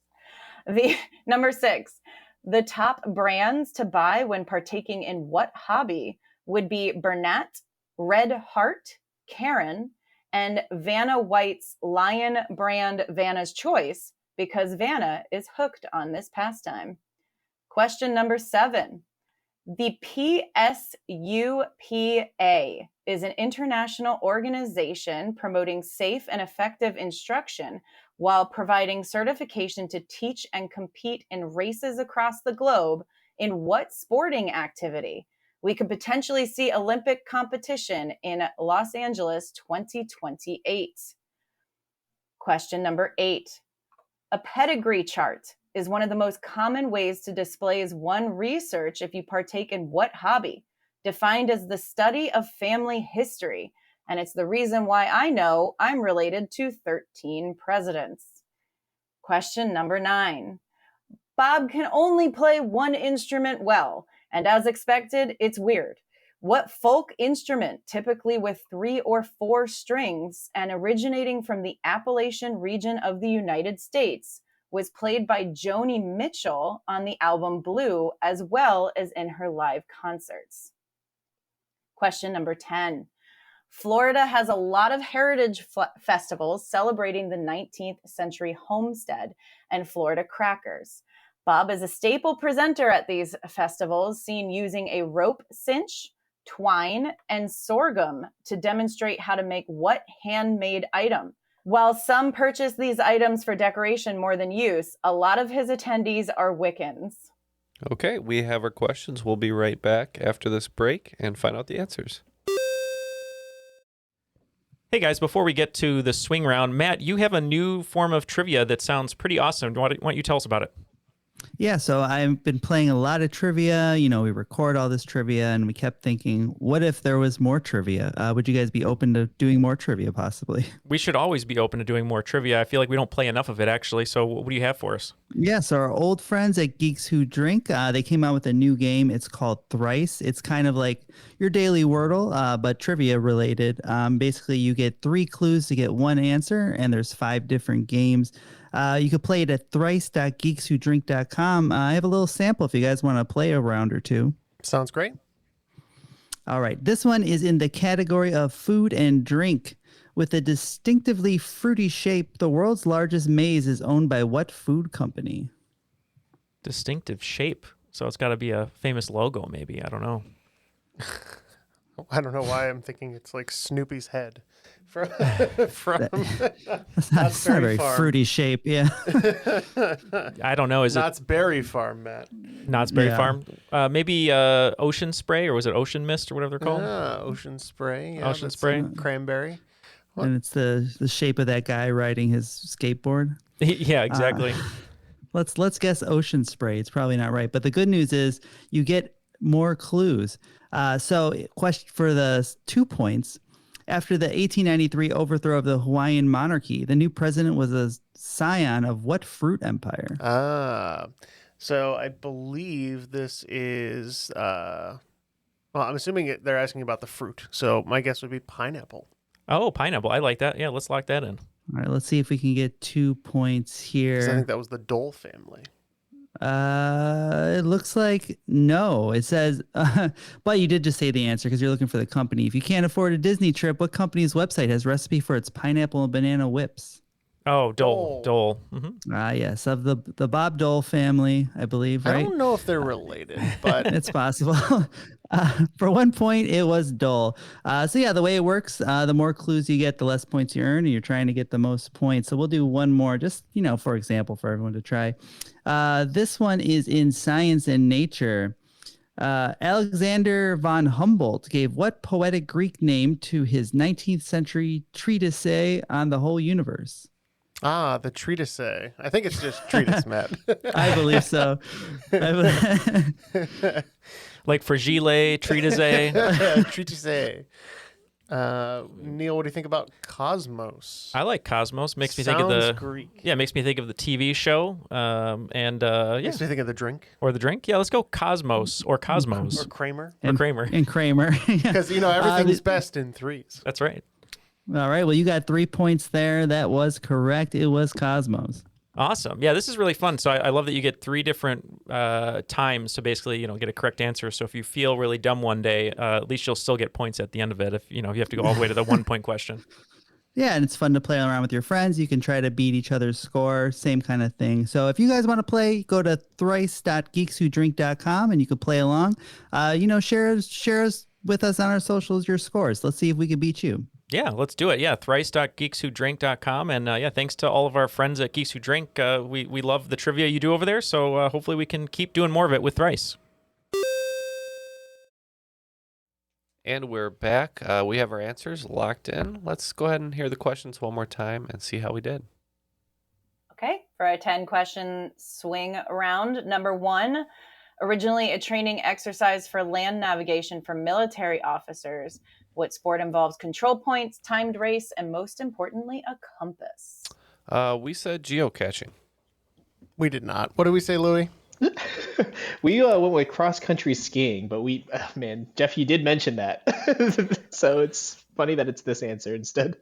Number 6. The top brands to buy when partaking in what hobby would be Bernat, Red Heart, Karen, and Vanna White's Lion brand Vanna's Choice, because Vanna is hooked on this pastime. Question number 7. The PSUPA is an international organization promoting safe and effective instruction while providing certification to teach and compete in races across the globe in what sporting activity? We could potentially see Olympic competition in Los Angeles 2028. Question number 8. A pedigree chart is one of the most common ways to display one research if you partake in what hobby, defined as the study of family history. And it's the reason why I know I'm related to 13 presidents. Question number 9. Bob can only play one instrument well, and as expected, it's weird. What folk instrument, typically with 3 or 4 strings and originating from the Appalachian region of the United States, was played by Joni Mitchell on the album Blue, as well as in her live concerts? Question number 10. Florida has a lot of heritage festivals celebrating the 19th century homestead and Florida crackers. Bob is a staple presenter at these festivals, seen using a rope cinch, twine, and sorghum to demonstrate how to make what handmade item. While some purchase these items for decoration more than use, a lot of his attendees are Wiccans. Okay, we have our questions. We'll be right back after this break and find out the answers. Hey guys, before we get to the swing round, Matt, you have a new form of trivia that sounds pretty awesome. Why don't you tell us about it? Yeah, so I've been playing a lot of trivia. You know, we record all this trivia, and we kept thinking, what if there was more trivia? Would you guys be open to doing more trivia, possibly? We should always be open to doing more trivia. I feel like we don't play enough of it, actually. So what do you have for us? Yeah, so our old friends at Geeks Who Drink, they came out with a new game. It's called Thrice. It's kind of like your daily Wordle, but trivia related. Basically, you get 3 clues to get 1 answer, and there's 5 different games. You could play it at thrice.geekswhodrink.com. I have a little sample if you guys want to play a round or two. Sounds great. All right. This one is in the category of food and drink. With a distinctively fruity shape, the world's largest maze is owned by what food company? Distinctive shape. So it's got to be a famous logo, maybe. I don't know. I don't know why I'm thinking it's like Snoopy's head. From That's not a very fruity shape, yeah. I don't know. Is Knott's Berry Farm, Matt? Knott's Berry Farm? Maybe Ocean Spray, or was it Ocean Mist, or whatever they're called? Ocean Spray. Yeah, Ocean Spray. Cranberry. What? And it's the shape of that guy riding his skateboard. Yeah, exactly. Let's guess Ocean Spray. It's probably not right. But the good news is you get more clues. So question for the 2 points. After the 1893 overthrow of the Hawaiian monarchy, the new president was a scion of what fruit empire? So I believe this is, well, I'm assuming they're asking about the fruit. So my guess would be pineapple. Oh, pineapple. I like that. Yeah, let's lock that in. All right, let's see if we can get 2 points here. I think that was the Dole family. It looks like no. It says, but you did just say the answer because you're looking for the company. If you can't afford a Disney trip, what company's website has recipe for its pineapple and banana whips? Oh, Dole. Yes, of the Bob Dole family, I believe, right? I don't know if they're related, but It's possible. For 1 point, it was Dole. So yeah, the way it works, the more clues you get, the less points you earn, and you're trying to get the most points. So we'll do one more, just, for example, for everyone to try. This one is in Science and Nature. Alexander von Humboldt gave what poetic Greek name to his 19th century treatise on the whole universe? The treatise. I think it's just treatise, Matt. I believe so. Like fragile, treatise. Treatise. Neil, what do you think about Cosmos? I like Cosmos. Makes me Sounds think of the Greek. Yeah, makes me think of the TV show. Makes me think of the drink. Or the drink. Yeah, let's go Cosmos or Cosmos. Or Kramer. And Kramer. Because everything's best in threes. That's right. All right. Well, you got 3 points there. That was correct. It was Cosmos. Awesome. Yeah, this is really fun. So I love that you get 3 different times to basically, get a correct answer. So if you feel really dumb one day, at least you'll still get points at the end of it. If you have to go all the way to the 1 point question. Yeah, and it's fun to play around with your friends. You can try to beat each other's score, same kind of thing. So if you guys want to play, go to thrice.geekswhodrink.com and you can play along. Share with us on our socials your scores. Let's see if we can beat you. Yeah, let's do it. Yeah, thrice.geekswhodrink.com. And thanks to all of our friends at Geeks Who Drink. We love the trivia you do over there. So hopefully we can keep doing more of it with Thrice. And we're back. We have our answers locked in. Let's go ahead and hear the questions one more time and see how we did. Okay, for a 10-question swing round. Number 1, originally a training exercise for land navigation for military officers. What sport involves control points, timed race, and most importantly, a compass? We said geocaching. We did not. What did we say, Louie? We went with cross-country skiing, but Jeff, you did mention that. So it's funny that it's this answer instead.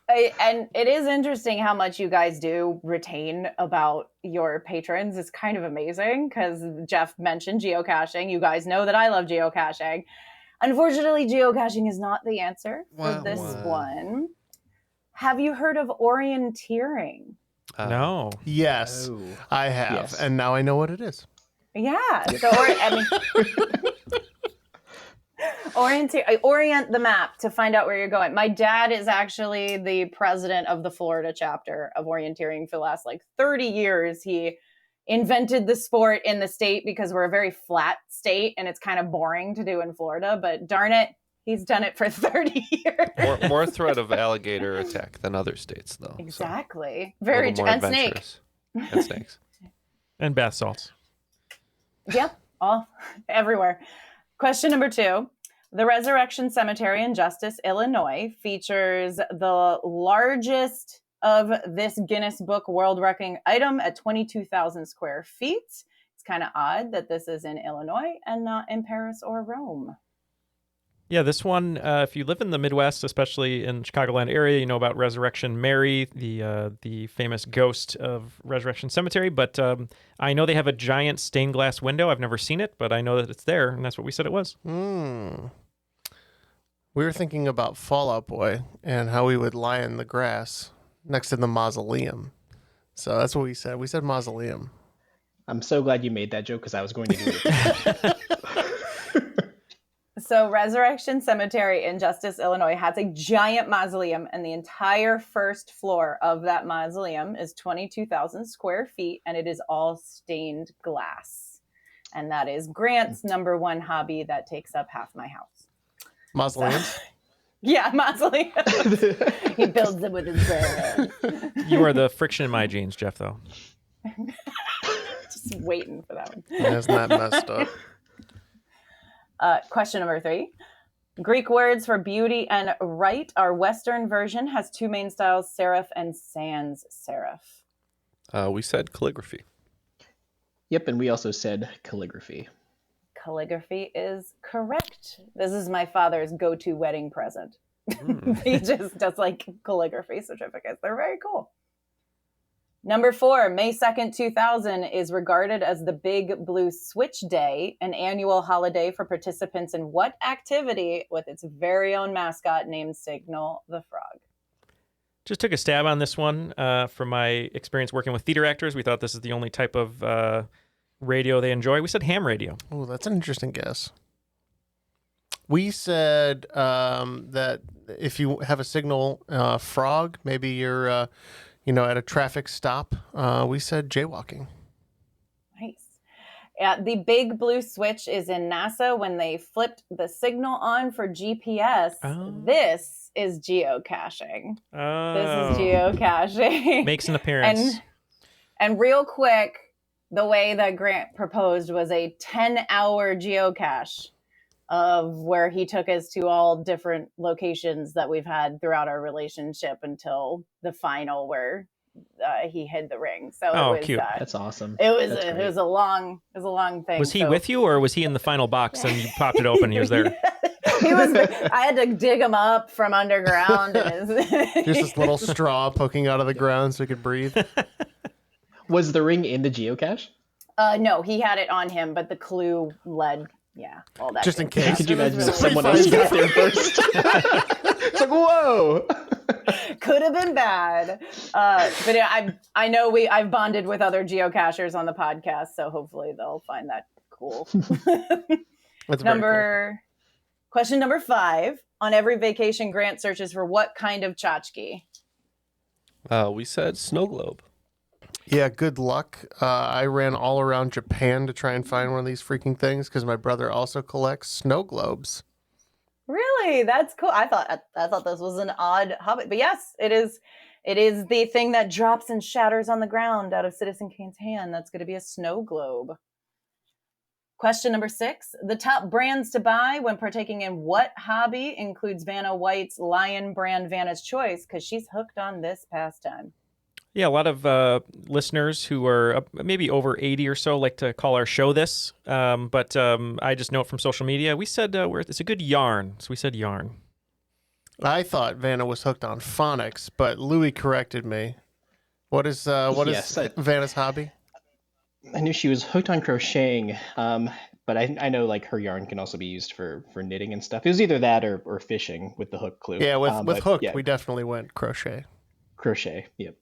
And it is interesting how much you guys do retain about your patrons. It's kind of amazing because Jeff mentioned geocaching. You guys know that I love geocaching. Unfortunately, geocaching is not the answer for this one. Have you heard of orienteering? No. Yes, I have. Yes. And now I know what it is. Yeah. So, orient the map to find out where you're going. My dad is actually the president of the Florida chapter of orienteering for the last 30 years. He invented the sport in the state because we're a very flat state and it's kind of boring to do in Florida, but darn it, he's done it for 30 years. More threat of alligator attack than other states, though. Exactly. So Very true. And snakes. And snakes. And bath salts. Yep, all everywhere. Question number 2. The Resurrection Cemetery in Justice, Illinois features the largest of this Guinness Book World Record item at 22,000 square feet. It's kind of odd that this is in Illinois and not in Paris or Rome. Yeah, this one, if you live in the Midwest, especially in Chicagoland area, you know about Resurrection Mary, the famous ghost of Resurrection Cemetery. But I know they have a giant stained glass window. I've never seen it, but I know that it's there, and that's what we said it was. We were thinking about Fall Out Boy and how we would lie in the grass next to the mausoleum. So that's what we said. We said mausoleum. I'm so glad you made that joke because I was going to do it. So Resurrection Cemetery in Justice, Illinois has a giant mausoleum, and the entire first floor of that mausoleum is 22,000 square feet, and it is all stained glass. And that is Grant's number 1 hobby that takes up half my house. Mausoleums? So, yeah, mausoleums. He builds them with his brain. You are the friction in my jeans, Jeff, though. Just waiting for that one. That's not messed up. Question number 3. Greek words for beauty and right. Our Western version has 2 main styles, serif and sans serif. We said calligraphy. Yep, and we also said calligraphy. Calligraphy is correct. This is my father's go-to wedding present. He just does calligraphy certificates. They're very cool. Number 4, May 2nd, 2000 is regarded as the Big Blue Switch Day, an annual holiday for participants in what activity with its very own mascot named Signal the Frog? Just took a stab on this one from my experience working with theater actors. We thought this is the only type of radio they enjoy. We said ham radio. Oh, that's an interesting guess. We said that if you have a signal frog, maybe you're, at a traffic stop. We said jaywalking. Nice. Yeah, the big blue switch is in NASA when they flipped the signal on for GPS. Oh. This is geocaching. Oh. This is geocaching. Makes an appearance. And real quick, the way that Grant proposed was a 10-hour geocache of where he took us to all different locations that we've had throughout our relationship until the final where he hid the ring. So it was cute. That's awesome. It was a long thing. Was he with you, or was he in the final box and you popped it open and he was there? He was. I had to dig him up from underground. Just this little straw poking out of the ground so he could breathe. Was the ring in the geocache? No, he had it on him, but the clue led. Yeah, all that. Just in case. Could you imagine if someone else got there first? It's like, whoa. Could have been bad. But yeah, I know I've bonded with other geocachers on the podcast, so hopefully they'll find that cool. That's very cool. Question number 5. On every vacation, Grant searches for what kind of tchotchke? We said snow globe. Yeah, good luck. I ran all around Japan to try and find one of these freaking things because my brother also collects snow globes. Really? That's cool. I thought this was an odd hobby, but yes, it is. It is the thing that drops and shatters on the ground out of Citizen Kane's hand. That's going to be a snow globe. Question number 6. The top brands to buy when partaking in what hobby includes Vanna White's Lion brand Vanna's Choice, because she's hooked on this pastime. Yeah, a lot of listeners who are maybe over 80 or so like to call our show this. But I just know from social media, we said it's a good yarn. So we said yarn. I thought Vanna was hooked on phonics, but Louie corrected me. What is Vanna's hobby? I knew she was hooked on crocheting, but I know like her yarn can also be used for knitting and stuff. It was either that or fishing with the hook clue. Yeah, with hooked, we definitely went crochet. Crochet, yep.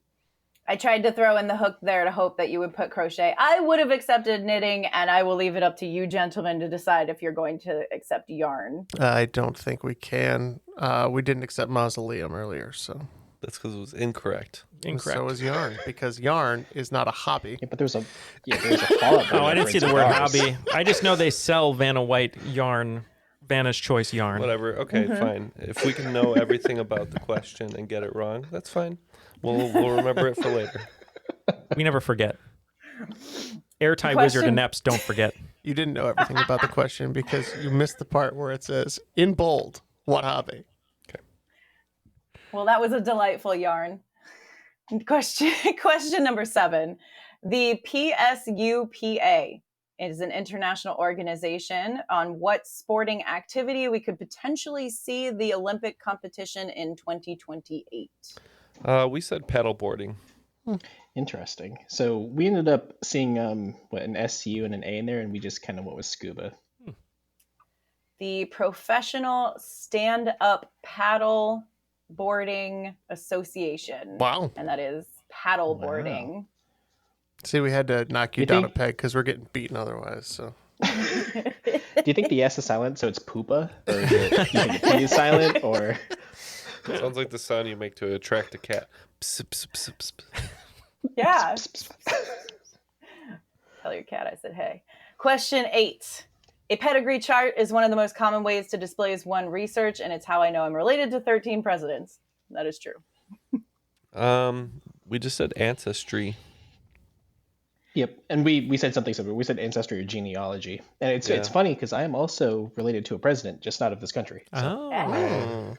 I tried to throw in the hook there to hope that you would put crochet. I would have accepted knitting, and I will leave it up to you gentlemen to decide if you're going to accept yarn. I don't think we can. We didn't accept mausoleum earlier, so. That's because it was incorrect. So was yarn, because yarn is not a hobby. Yeah, but there's a follow-up. Oh, I didn't see the word hobby. I just know they sell Vanna White yarn, Vanna's Choice yarn. Whatever. Okay, fine. If we can know everything about the question and get it wrong, that's fine. We'll remember it for later. We never forget. Airtie Wizard and Neps don't forget. You didn't know everything about the question because you missed the part where it says, in bold, what hobby? Okay. Well, that was a delightful yarn. Question number 7. The PSUPA is an international organization on what sporting activity we could potentially see the Olympic competition in 2028. We said paddleboarding. Interesting. So we ended up seeing an SU and an A in there, and we just kind of went with scuba. The Professional Stand-Up Paddle Boarding Association. Wow. And that is paddle boarding. Wow. See, we had to knock you down a peg because we're getting beaten otherwise. So, do you think the S is silent, so it's poopa, or is it, do you think the P is silent, or? Sounds like the sound you make to attract a cat. Psst, psst, psst, psst. Yeah. Tell your cat I said hey. Question 8. A pedigree chart is one of the most common ways to display one research, and it's how I know I'm related to 13 presidents. That is true. We just said ancestry. Yep, and we said something similar. We said ancestry or genealogy, and it's funny because I am also related to a president, just not of this country. So. Oh.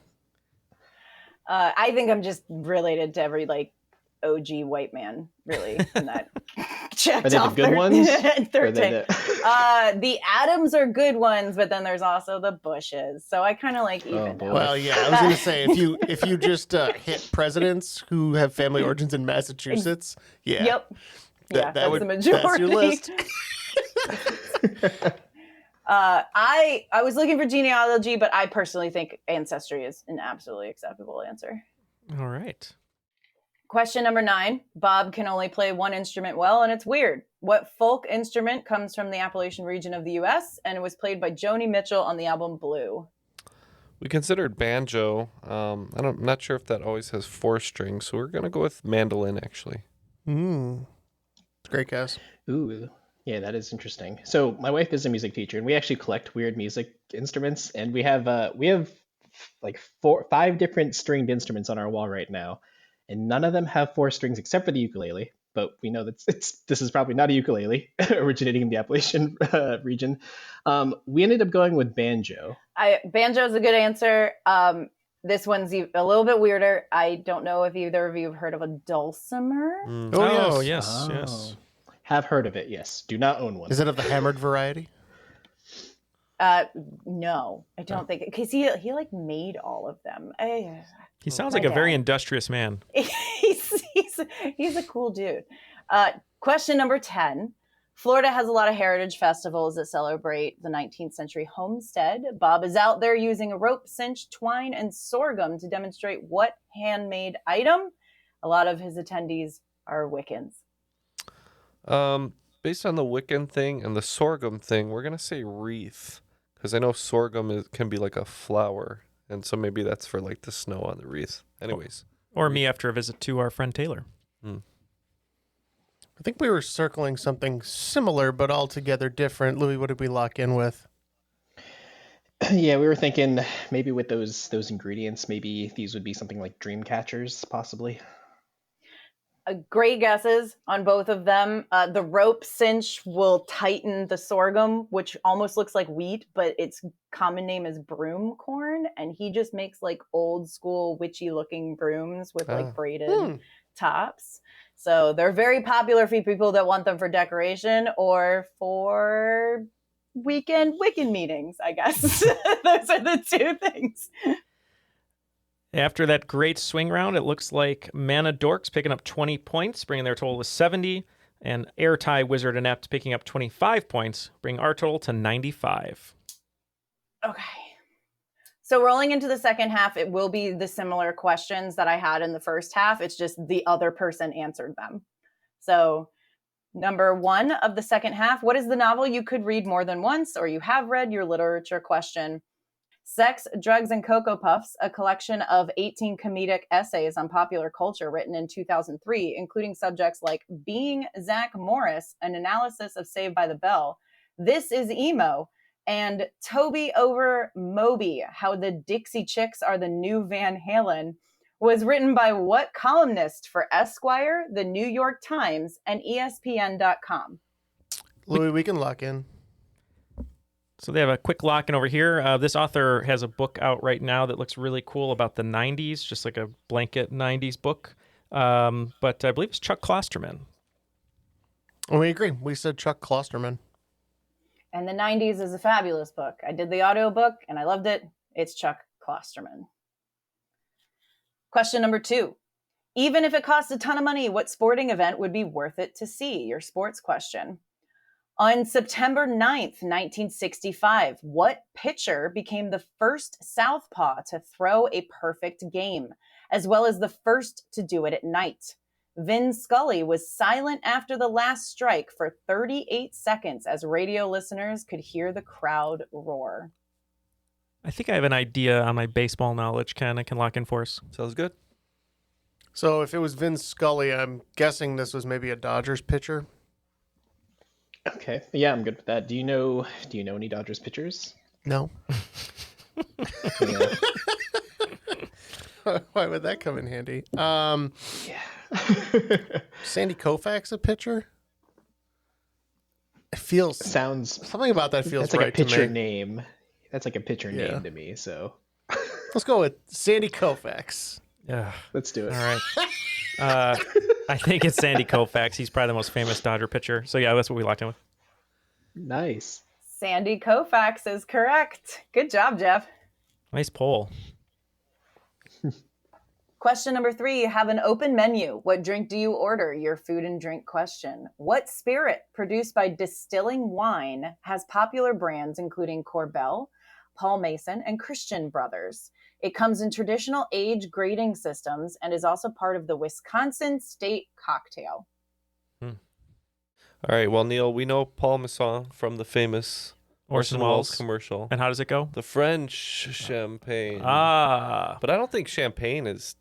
I think I'm just related to every OG white man, really. And that checked Are they off the good ones? 13. The Adams are good ones, but then there's also the Bushes. So I kind of even out. Well, yeah, I was going to say if you just hit presidents who have family origins in Massachusetts, yeah. Yep. That's the majority. That's your list. I was looking for genealogy, but I personally think ancestry is an absolutely acceptable answer. All right. Question number 9. Bob can only play one instrument well, and it's weird. What folk instrument comes from the Appalachian region of the U.S. and was played by Joni Mitchell on the album Blue? We considered banjo. I'm not sure if that always has 4 strings, so we're going to go with mandolin, actually. Great guess. Ooh, yeah, that is interesting. So my wife is a music teacher, and we actually collect weird music instruments, and we have like 5 different stringed instruments on our wall right now, and none of them have 4 strings except for the ukulele. But we know that this is probably not a ukulele originating in the Appalachian region. We ended up going with banjo. Banjo is a good answer. This one's a little bit weirder. I don't know if either of you have heard of a dulcimer. Yes. Have heard of it, yes. Do not own one. Is it of the hammered variety? No, I don't think, because he like made all of them. He sounds like a very industrious man. He's a cool dude. Question number 10. Florida has a lot of heritage festivals that celebrate the 19th century homestead. Bob is out there using a rope, cinch, twine, and sorghum to demonstrate what handmade item? A lot of his attendees are Wiccans. Based on the Wiccan thing and the sorghum thing, we're going to say wreath. Because I know sorghum can be like a flower. And so maybe that's for like the snow on the wreath. Anyways. Or me after a visit to our friend Taylor. I think we were circling something similar, but altogether different. Louis, what did we lock in with? Yeah, we were thinking maybe with those ingredients, maybe these would be something like dream catchers, possibly. Great guesses on both of them. The rope cinch will tighten the sorghum, which almost looks like wheat, but its common name is broom corn. And he just makes like old school witchy looking brooms with like braided tops. So they're very popular for people that want them for decoration or for weekend Wiccan meetings, I guess. Those are the 2 things. After that great swing round, it looks like Mana Dorks picking up 20 points, bringing their total to 70, and Airtie Wizard Inept picking up 25 points, bringing our total to 95. Okay. So rolling into the second half, it will be the similar questions that I had in the first half. It's just the other person answered them. So number 1 of the second half, what is the novel you could read more than once or you have read? Your literature question. Sex, Drugs, and Cocoa Puffs, a collection of 18 comedic essays on popular culture written in 2003, including subjects like Being Zach Morris, an analysis of Saved by the Bell, This is Emo, and Toby over Moby, How the Dixie Chicks Are the New Van Halen, was written by what columnist for Esquire, The New York Times, and ESPN.com? Louis, we can lock in. So they have a quick lock-in over here. This author has a book out right now that looks really cool about the 90s, just like a blanket 90s book. But I believe it's Chuck Klosterman. We agree. We said Chuck Klosterman. And the 90s is a fabulous book. I did the audiobook and I loved it. It's Chuck Klosterman. Question number 2. Even if it cost a ton of money, what sporting event would be worth it to see? Your sports question. On September 9th, 1965, what pitcher became the first southpaw to throw a perfect game, as well as the first to do it at night? Vin Scully was silent after the last strike for 38 seconds as radio listeners could hear the crowd roar. I think I have an idea on my baseball knowledge, Ken. I can lock in for us. Sounds good. So if it was Vin Scully, I'm guessing this was maybe a Dodgers pitcher. Okay, yeah, I'm good with that. Do you know any Dodgers pitchers? No. Yeah. Why would that come in handy? Yeah. Sandy Koufax a pitcher? It feels sounds something about that feels that's like right a pitcher to me. name. That's like a pitcher name to me. So let's go with Sandy Koufax. Yeah, let's do it. All right. I think it's Sandy Koufax. He's probably the most famous Dodger pitcher. So yeah, that's what we locked in with. Nice. Sandy Koufax is correct. Good job, Jeff. Nice poll. Question number 3, have an open menu. What drink do you order? Your food and drink question. What spirit produced by distilling wine has popular brands including Corbel, Paul Mason, and Christian Brothers. It comes in traditional age grading systems and is also part of the Wisconsin State Cocktail. All right. Well, Neal, we know Paul Masson from the famous Orson Welles commercial. And how does it go? The French champagne. Ah. But I don't think champagne is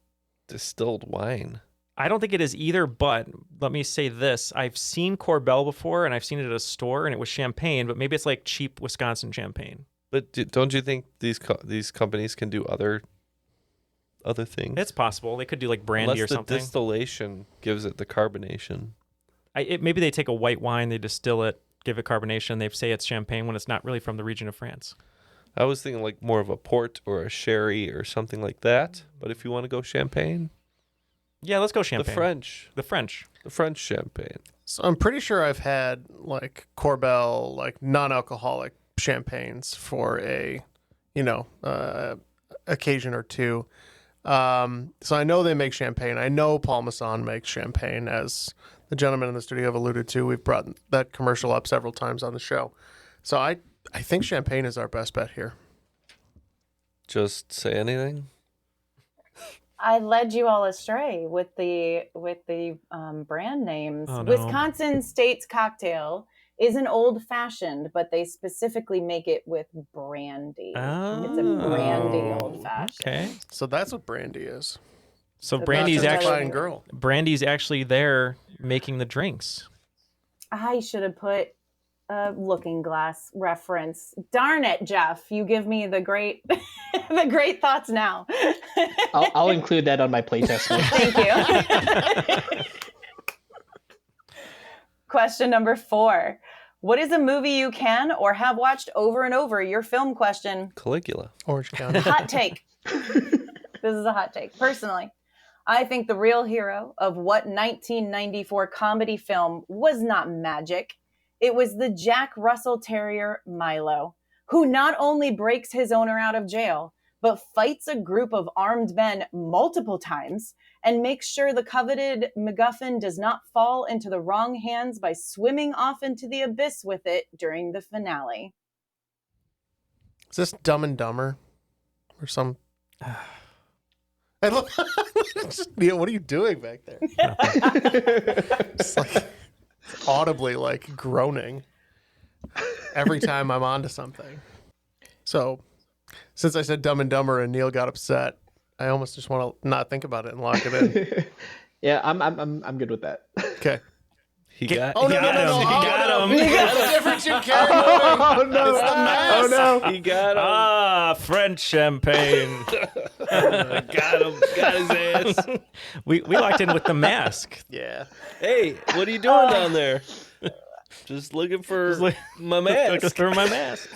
distilled wine. I don't think it is either, but let me say this. I've seen Corbel before, and I've seen it at a store, and it was champagne, but maybe it's like cheap Wisconsin champagne. But don't you think these companies can do other things? It's possible. They could do like brandy Unless or something. the distillation gives it the carbonation. Maybe they take a white wine, they distill it, give it carbonation, they say it's champagne when it's not really from the region of France. I was thinking like more of a port or a sherry or something like that. But if you want to go champagne, yeah, let's go champagne. The French champagne. So I'm pretty sure I've had like Corbel, like non-alcoholic champagnes for a, occasion or two. So I know they make champagne. I know Paul Masson makes champagne, as the gentleman in the studio have alluded to. We've brought that commercial up several times on the show. So I think champagne is our best bet here. Just say anything. I led you all astray with the brand names. Oh, no. Wisconsin State's Cocktail is an old fashioned, but they specifically make it with brandy. It's a brandy old fashioned. Okay. So that's what brandy is. So The brandy's Dr. actually Fine girl. Brandy's actually there making the drinks. I should have put a Looking Glass reference. Darn it, Jeff! You give me the great, the great thoughts now. I'll include that on my playtest list. Thank you. Question number 4. What is a movie you can or have watched over and over? Your film question. Caligula. Orange County. Hot take. This is a hot take. Personally, I think the real hero of what 1994 comedy film was not magic. It was the Jack Russell Terrier Milo, who not only breaks his owner out of jail, but fights a group of armed men multiple times and makes sure the coveted MacGuffin does not fall into the wrong hands by swimming off into the abyss with it during the finale. Is this Dumb and Dumber? Or some... I love... Neal, what are you doing back there? It's like audibly like groaning every time I'm onto something. So, since I said Dumb and Dumber and Neal got upset, I almost just want to not think about it and lock it in. Yeah, I'm good with that. Okay. He got Oh, no, no, no, no. He got him. That's the difference you carry. Oh, no. It's the mask. Oh, no. He got him. Ah, French champagne. Got him. Got his ass. we locked in with the mask. Yeah. Hey, what are you doing down there? Just looking for my mask. Just through my mask.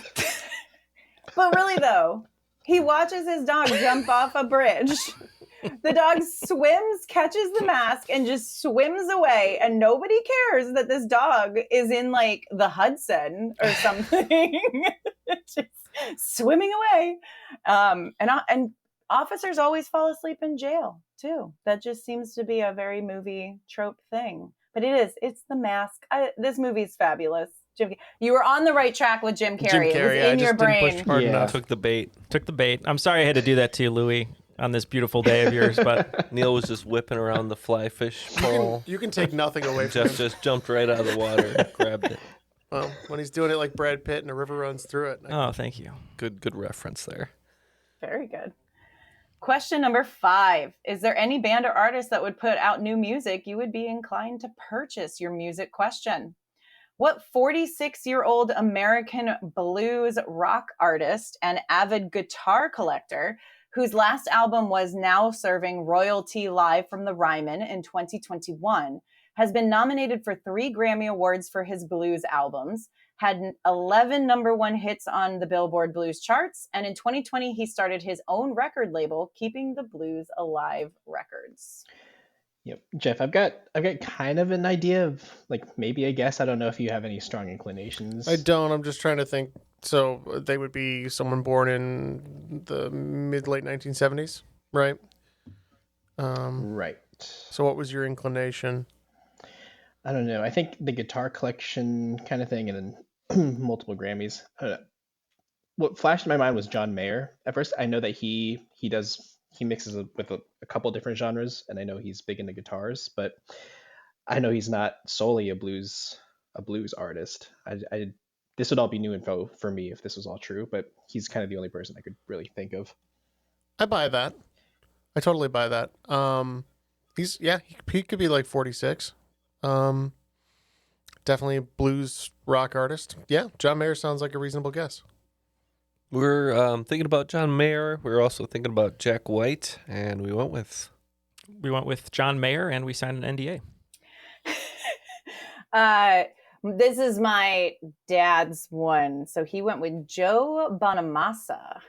But really, though, he watches his dog jump off a bridge. The dog swims, catches the mask, and just swims away. And nobody cares that this dog is in, like, the Hudson or something. Just swimming away. And officers always fall asleep in jail, too. That just seems to be a very movie trope thing. But it's the mask. This movie's fabulous. You were on the right track with Jim Carrey. Jim Carrey, It was in your brain. Yeah. Took the bait. Took the bait. I'm sorry I had to do that to you, Louie, on this beautiful day of yours, but Neal was just whipping around the fly fish pole. You can take nothing away from Jeff him. just jumped right out of the water and grabbed it. Well, when he's doing it like Brad Pitt and a river runs through it. oh, thank you. Good reference there. Very good. Question number 5. Is there any band or artist that would put out new music you would be inclined to purchase? Your music question. What 46-year-old American blues rock artist and avid guitar collector, whose last album was Now Serving Royalty Live from the Ryman in 2021, has been nominated for 3 Grammy Awards for his blues albums, had 11 number 1 hits on the Billboard Blues charts, and in 2020 he started his own record label, Keeping the Blues Alive Records. Yep, Jeff, I've got kind of an idea of, like, maybe a guess. I don't know if you have any strong inclinations. I don't. I'm just trying to think. So they would be someone born in the mid-late 1970s, right? Right. So what was your inclination? I don't know. I think the guitar collection kind of thing, and then multiple Grammys. I don't know. what flashed in my mind was John Mayer. At first, I know that he mixes with a couple different genres, and I know he's big into guitars, but I know he's not solely a blues artist. This would all be new info for me if this was all true, but he's kind of the only person I could really think of. I buy that. I totally buy that. He could be like 46. Definitely a blues rock artist. Yeah, John Mayer sounds like a reasonable guess. We're thinking about John Mayer. We were also thinking about Jack White, and we went with John Mayer, and we signed an NDA. This is my dad's one. So he went with Joe Bonamassa.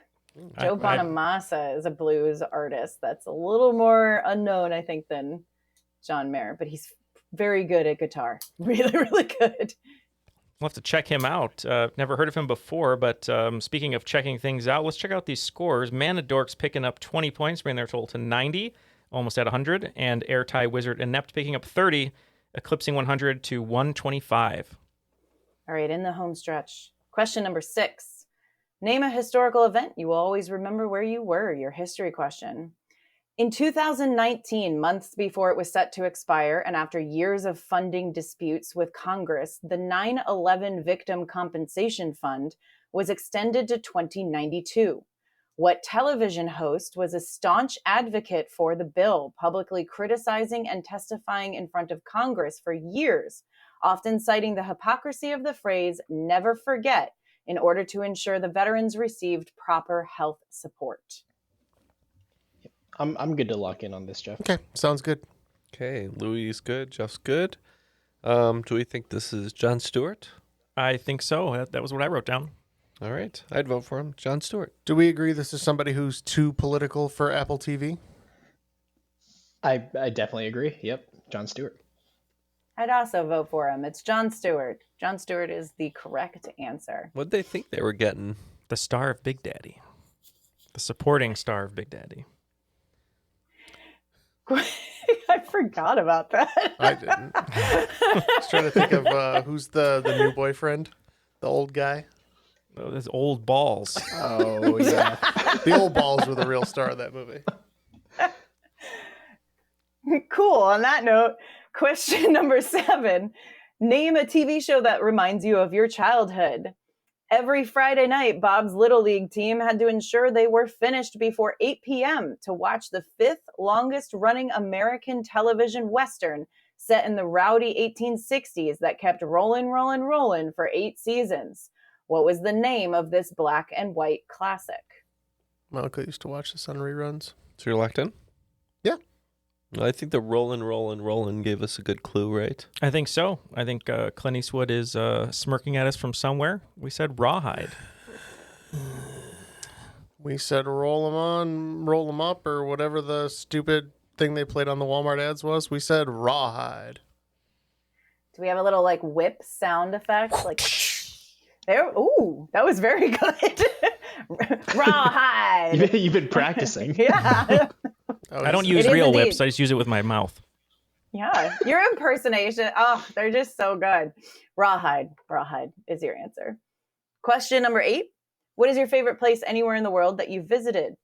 Joe Bonamassa is a blues artist that's a little more unknown, I think, than John Mayer, but he's very good at guitar. Really, really good. We'll have to check him out. Never heard of him before, but speaking of checking things out, let's check out these scores. Manadork's picking up 20 points, bringing their total to 90, almost at 100, and Airtie, Wizard, Inept picking up 30, eclipsing 100 to 125. All right, in the home stretch. Question number 6. Name a historical event you will always remember where you were, your history question. In 2019, months before it was set to expire, and after years of funding disputes with Congress, the 9/11 Victim Compensation Fund was extended to 2092. What television host was a staunch advocate for the bill, publicly criticizing and testifying in front of Congress for years, often citing the hypocrisy of the phrase, never forget, in order to ensure the veterans received proper health support? I'm good to lock in on this, Jeff. Okay, sounds good. Okay, Louis is good. Jeff's good. Do we think this is Jon Stewart? I think so. That was what I wrote down. All right, I'd vote for him. Jon Stewart. Do we agree this is somebody who's too political for Apple TV? I definitely agree. Yep, Jon Stewart. I'd also vote for him. It's Jon Stewart. Jon Stewart is the correct answer. What'd they think they were getting? The star of Big Daddy. The supporting star of Big Daddy. I forgot about that. I didn't. I was trying to think of who's the new boyfriend, the old guy. Oh, those old balls. Oh, yeah. The old balls were the real star of that movie. Cool. On that note, question number 7. Name a TV show that reminds you of your childhood. Every Friday night, Bob's Little League team had to ensure they were finished before 8 p.m. to watch the 5th longest running American television Western set in the rowdy 1860s that kept rolling for 8 seasons. What was the name of this black and white classic? My uncle used to watch this on reruns. So you're locked in? Yeah. I think the rollin' gave us a good clue, right? I think so. I think Clint Eastwood is smirking at us from somewhere. We said Rawhide. We said roll them up, or whatever the stupid thing they played on the Walmart ads was. We said Rawhide. Do we have a little like whip sound effect? Like there. Ooh, that was very good. Rawhide. You've been practicing. Yeah. I don't use real whips. I just use it with my mouth. Yeah, your impersonation. Oh, they're just so good. Rawhide. Rawhide is your answer. Question number 8. What is your favorite place anywhere in the world that you've visited?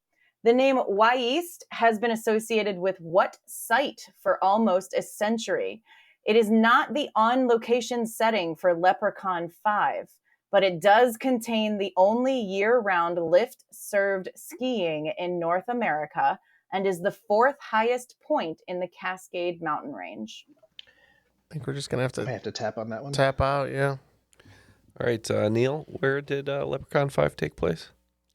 The name Y East has been associated with what site for almost a century? It is not the on-location setting for Leprechaun 5, but it does contain the only year-round lift-served skiing in North America and is the 4th highest point in the Cascade Mountain Range. I think we're just going to have to tap on that one. Tap out, yeah. All right, Neal, where did Leprechaun 5 take place?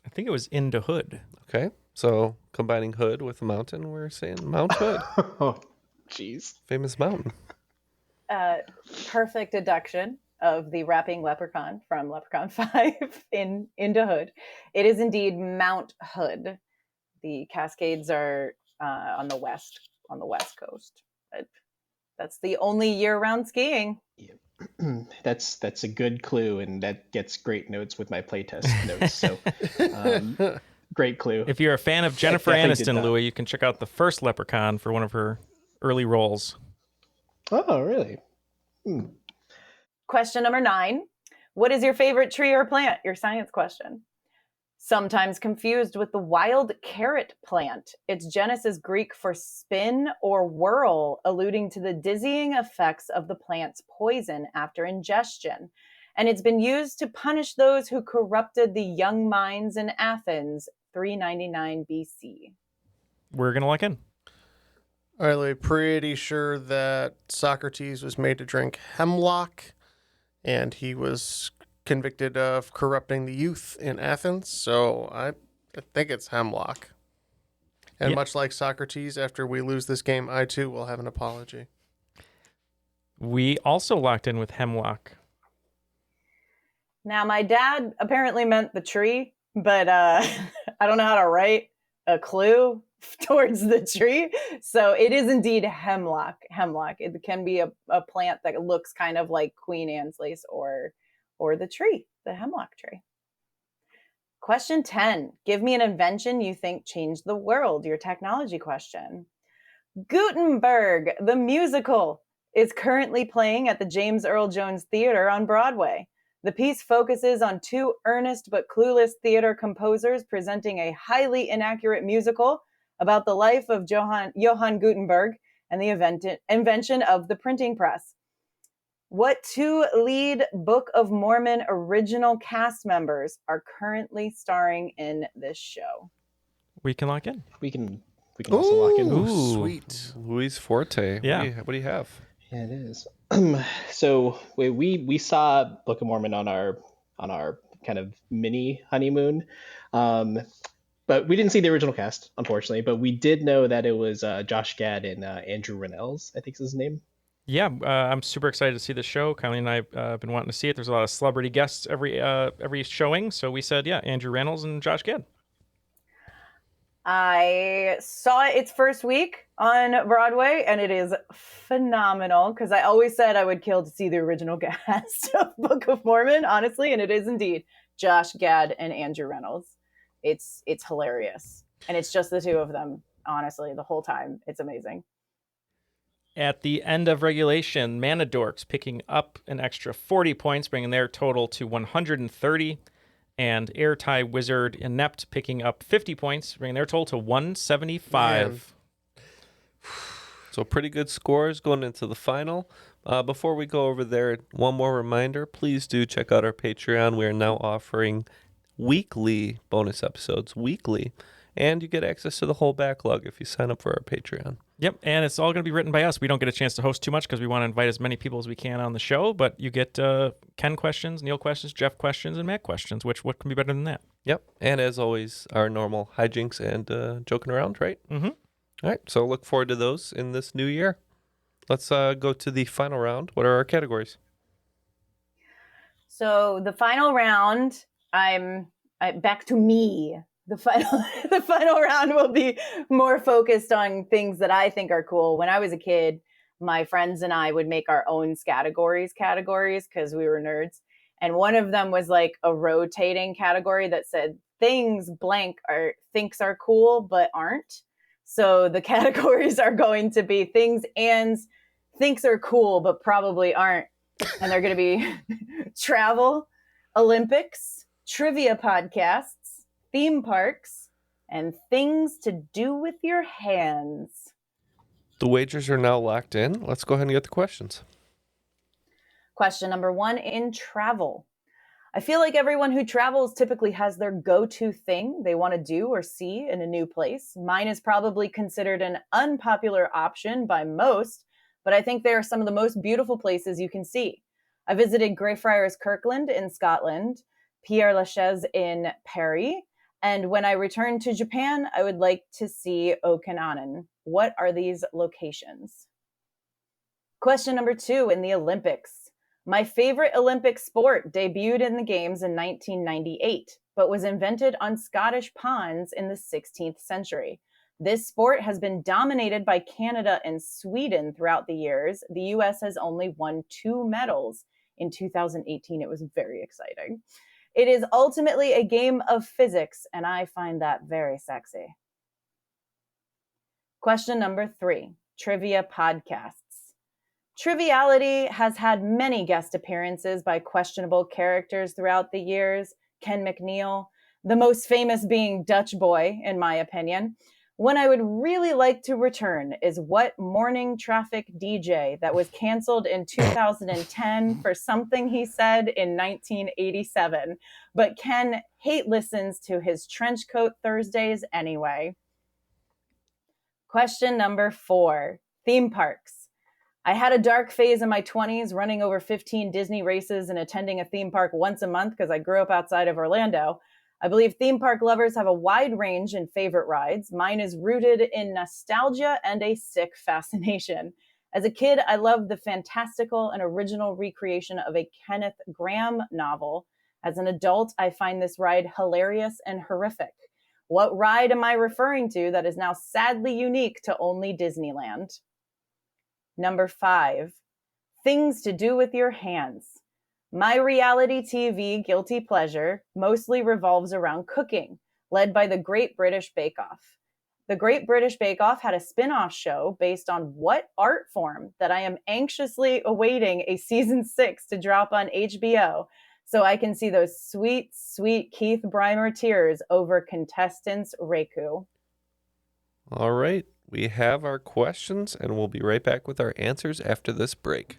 I think it was into Hood. Okay, so combining Hood with the mountain, we're saying Mount Hood. Oh, jeez. Famous mountain. Perfect deduction of the rapping leprechaun from Leprechaun 5 in Into Hood. It is indeed Mount Hood. The Cascades are on the west coast. But that's the only year-round skiing. Yeah. That's a good clue, and that gets great notes with my playtest notes. So, great clue. If you're a fan of Jennifer Aniston, Louis, you can check out the first Leprechaun for one of her early roles. Oh, really? Question number 9. What is your favorite tree or plant? Your science question. Sometimes confused with the wild carrot plant. Its genus is Greek for spin or whirl, alluding to the dizzying effects of the plant's poison after ingestion. And it's been used to punish those who corrupted the young minds in Athens, 399 BC. We're going to lock in. All right, Louie, pretty sure that Socrates was made to drink hemlock, and he was convicted of corrupting the youth in Athens, so I think it's hemlock. And much like Socrates, after we lose this game, I too will have an apology. We also locked in with hemlock. Now, my dad apparently meant the tree, but I don't know how to write a clue towards the tree. So it is indeed hemlock. Hemlock. It can be a plant that looks kind of like Queen Anne's lace or the tree, the hemlock tree. Question 10. Give me an invention you think changed the world. Your technology question. Gutenberg, the musical, is currently playing at the James Earl Jones Theater on Broadway. The piece focuses on two earnest but clueless theater composers presenting a highly inaccurate musical about the life of Johann Gutenberg and the invention of the printing press. What two lead Book of Mormon original cast members are currently starring in this show? We can lock in. We can also lock in. Ooh, Sweet. Luis Forte. Yeah. What do you have? Yeah, it is. So we saw Book of Mormon on our kind of mini honeymoon, but we didn't see the original cast, unfortunately. But we did know that it was Josh Gad and Andrew Rannells, I think is his name. Yeah, I'm super excited to see the show. Kylie and I have been wanting to see it. There's a lot of celebrity guests every showing, so we said, yeah, Andrew Rannells and Josh Gad. I saw it its first week on Broadway, and it is phenomenal because I always said I would kill to see the original cast of Book of Mormon, honestly, and it is indeed Josh Gad and Andrew Rannells. It's hilarious, and it's just the two of them, honestly, the whole time. It's amazing. At the end of regulation, Mana Dorks picking up an extra 40 points, bringing their total to 130. And Airtie Wizard Inept picking up 50 points, bringing their total to 175. Man. So pretty good scores going into the final. Before we go over there, one more reminder, please do check out our Patreon. We are now offering weekly bonus episodes, weekly. And you get access to the whole backlog if you sign up for our Patreon. Yep, and it's all going to be written by us. We don't get a chance to host too much because we want to invite as many people as we can on the show, but you get Ken questions, Neal questions, Jeff questions, and Matt questions, what can be better than that? Yep, and as always, our normal hijinks and joking around, right? Mm-hmm. All right, so look forward to those in this new year. Let's go to the final round. What are our categories? So the final round, I'm back to me. The final round will be more focused on things that I think are cool. When I was a kid, my friends and I would make our own categories because we were nerds. And one of them was like a rotating category that said things blank thinks are cool but aren't. So the categories are going to be things Anne's thinks are cool but probably aren't. And they're going to be travel, Olympics, trivia podcasts, theme parks, and things to do with your hands. The wagers are now locked in. Let's go ahead and get the questions. Question number 1 in travel. I feel like everyone who travels typically has their go-to thing they want to do or see in a new place. Mine is probably considered an unpopular option by most, but I think they are some of the most beautiful places you can see. I visited Greyfriars Kirkland in Scotland, Père Lachaise in Paris, and when I return to Japan, I would like to see Okinawa. What are these locations? Question number 2 in the Olympics. My favorite Olympic sport debuted in the Games in 1998, but was invented on Scottish ponds in the 16th century. This sport has been dominated by Canada and Sweden throughout the years. The US has only won 2 medals. In 2018, it was very exciting. It is ultimately a game of physics, and I find that very sexy. Question number 3, trivia podcasts. Triviality has had many guest appearances by questionable characters throughout the years. Ken McNeal, the most famous being Dutch Boy, in my opinion. One I would really like to return is what morning traffic DJ that was canceled in 2010 for something he said in 1987. But Ken hate listens to his trench coat Thursdays anyway. Question number 4, theme parks. I had a dark phase in my 20s running over 15 Disney races and attending a theme park once a month because I grew up outside of Orlando. I believe theme park lovers have a wide range in favorite rides. Mine is rooted in nostalgia and a sick fascination. As a kid, I loved the fantastical and original recreation of a Kenneth Grahame novel. As an adult, I find this ride hilarious and horrific. What ride am I referring to that is now sadly unique to only Disneyland? Number 5, things to do with your hands. My reality TV guilty pleasure mostly revolves around cooking, led by the Great British Bake Off. The Great British Bake Off had a spin-off show based on what art form that I am anxiously awaiting a season 6 to drop on HBO, so I can see those sweet, sweet Keith Brymer tears over contestants' Reiku. All right, we have our questions, and we'll be right back with our answers after this break.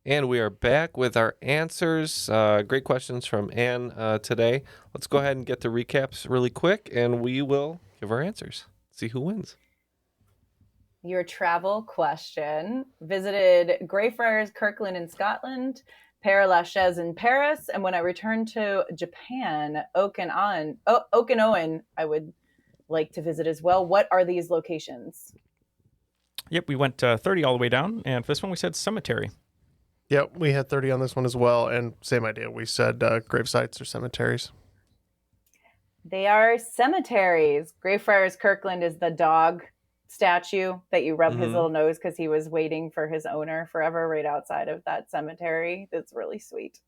And we are back with our answers. Great questions from Anne today. Let's go ahead and get the recaps really quick, and we will give our answers. See who wins. Your travel question. Visited Greyfriars Kirkland in Scotland, Père Lachaise in Paris, and when I returned to Japan, Okinawa, I would like to visit as well. What are these locations? Yep, we went 30 all the way down, and for this one we said cemetery. Yep, we had 30 on this one as well, and same idea. We said grave sites or cemeteries. They are cemeteries. Greyfriars Kirkland is the dog statue that you rub his little nose because he was waiting for his owner forever right outside of that cemetery. That's really sweet.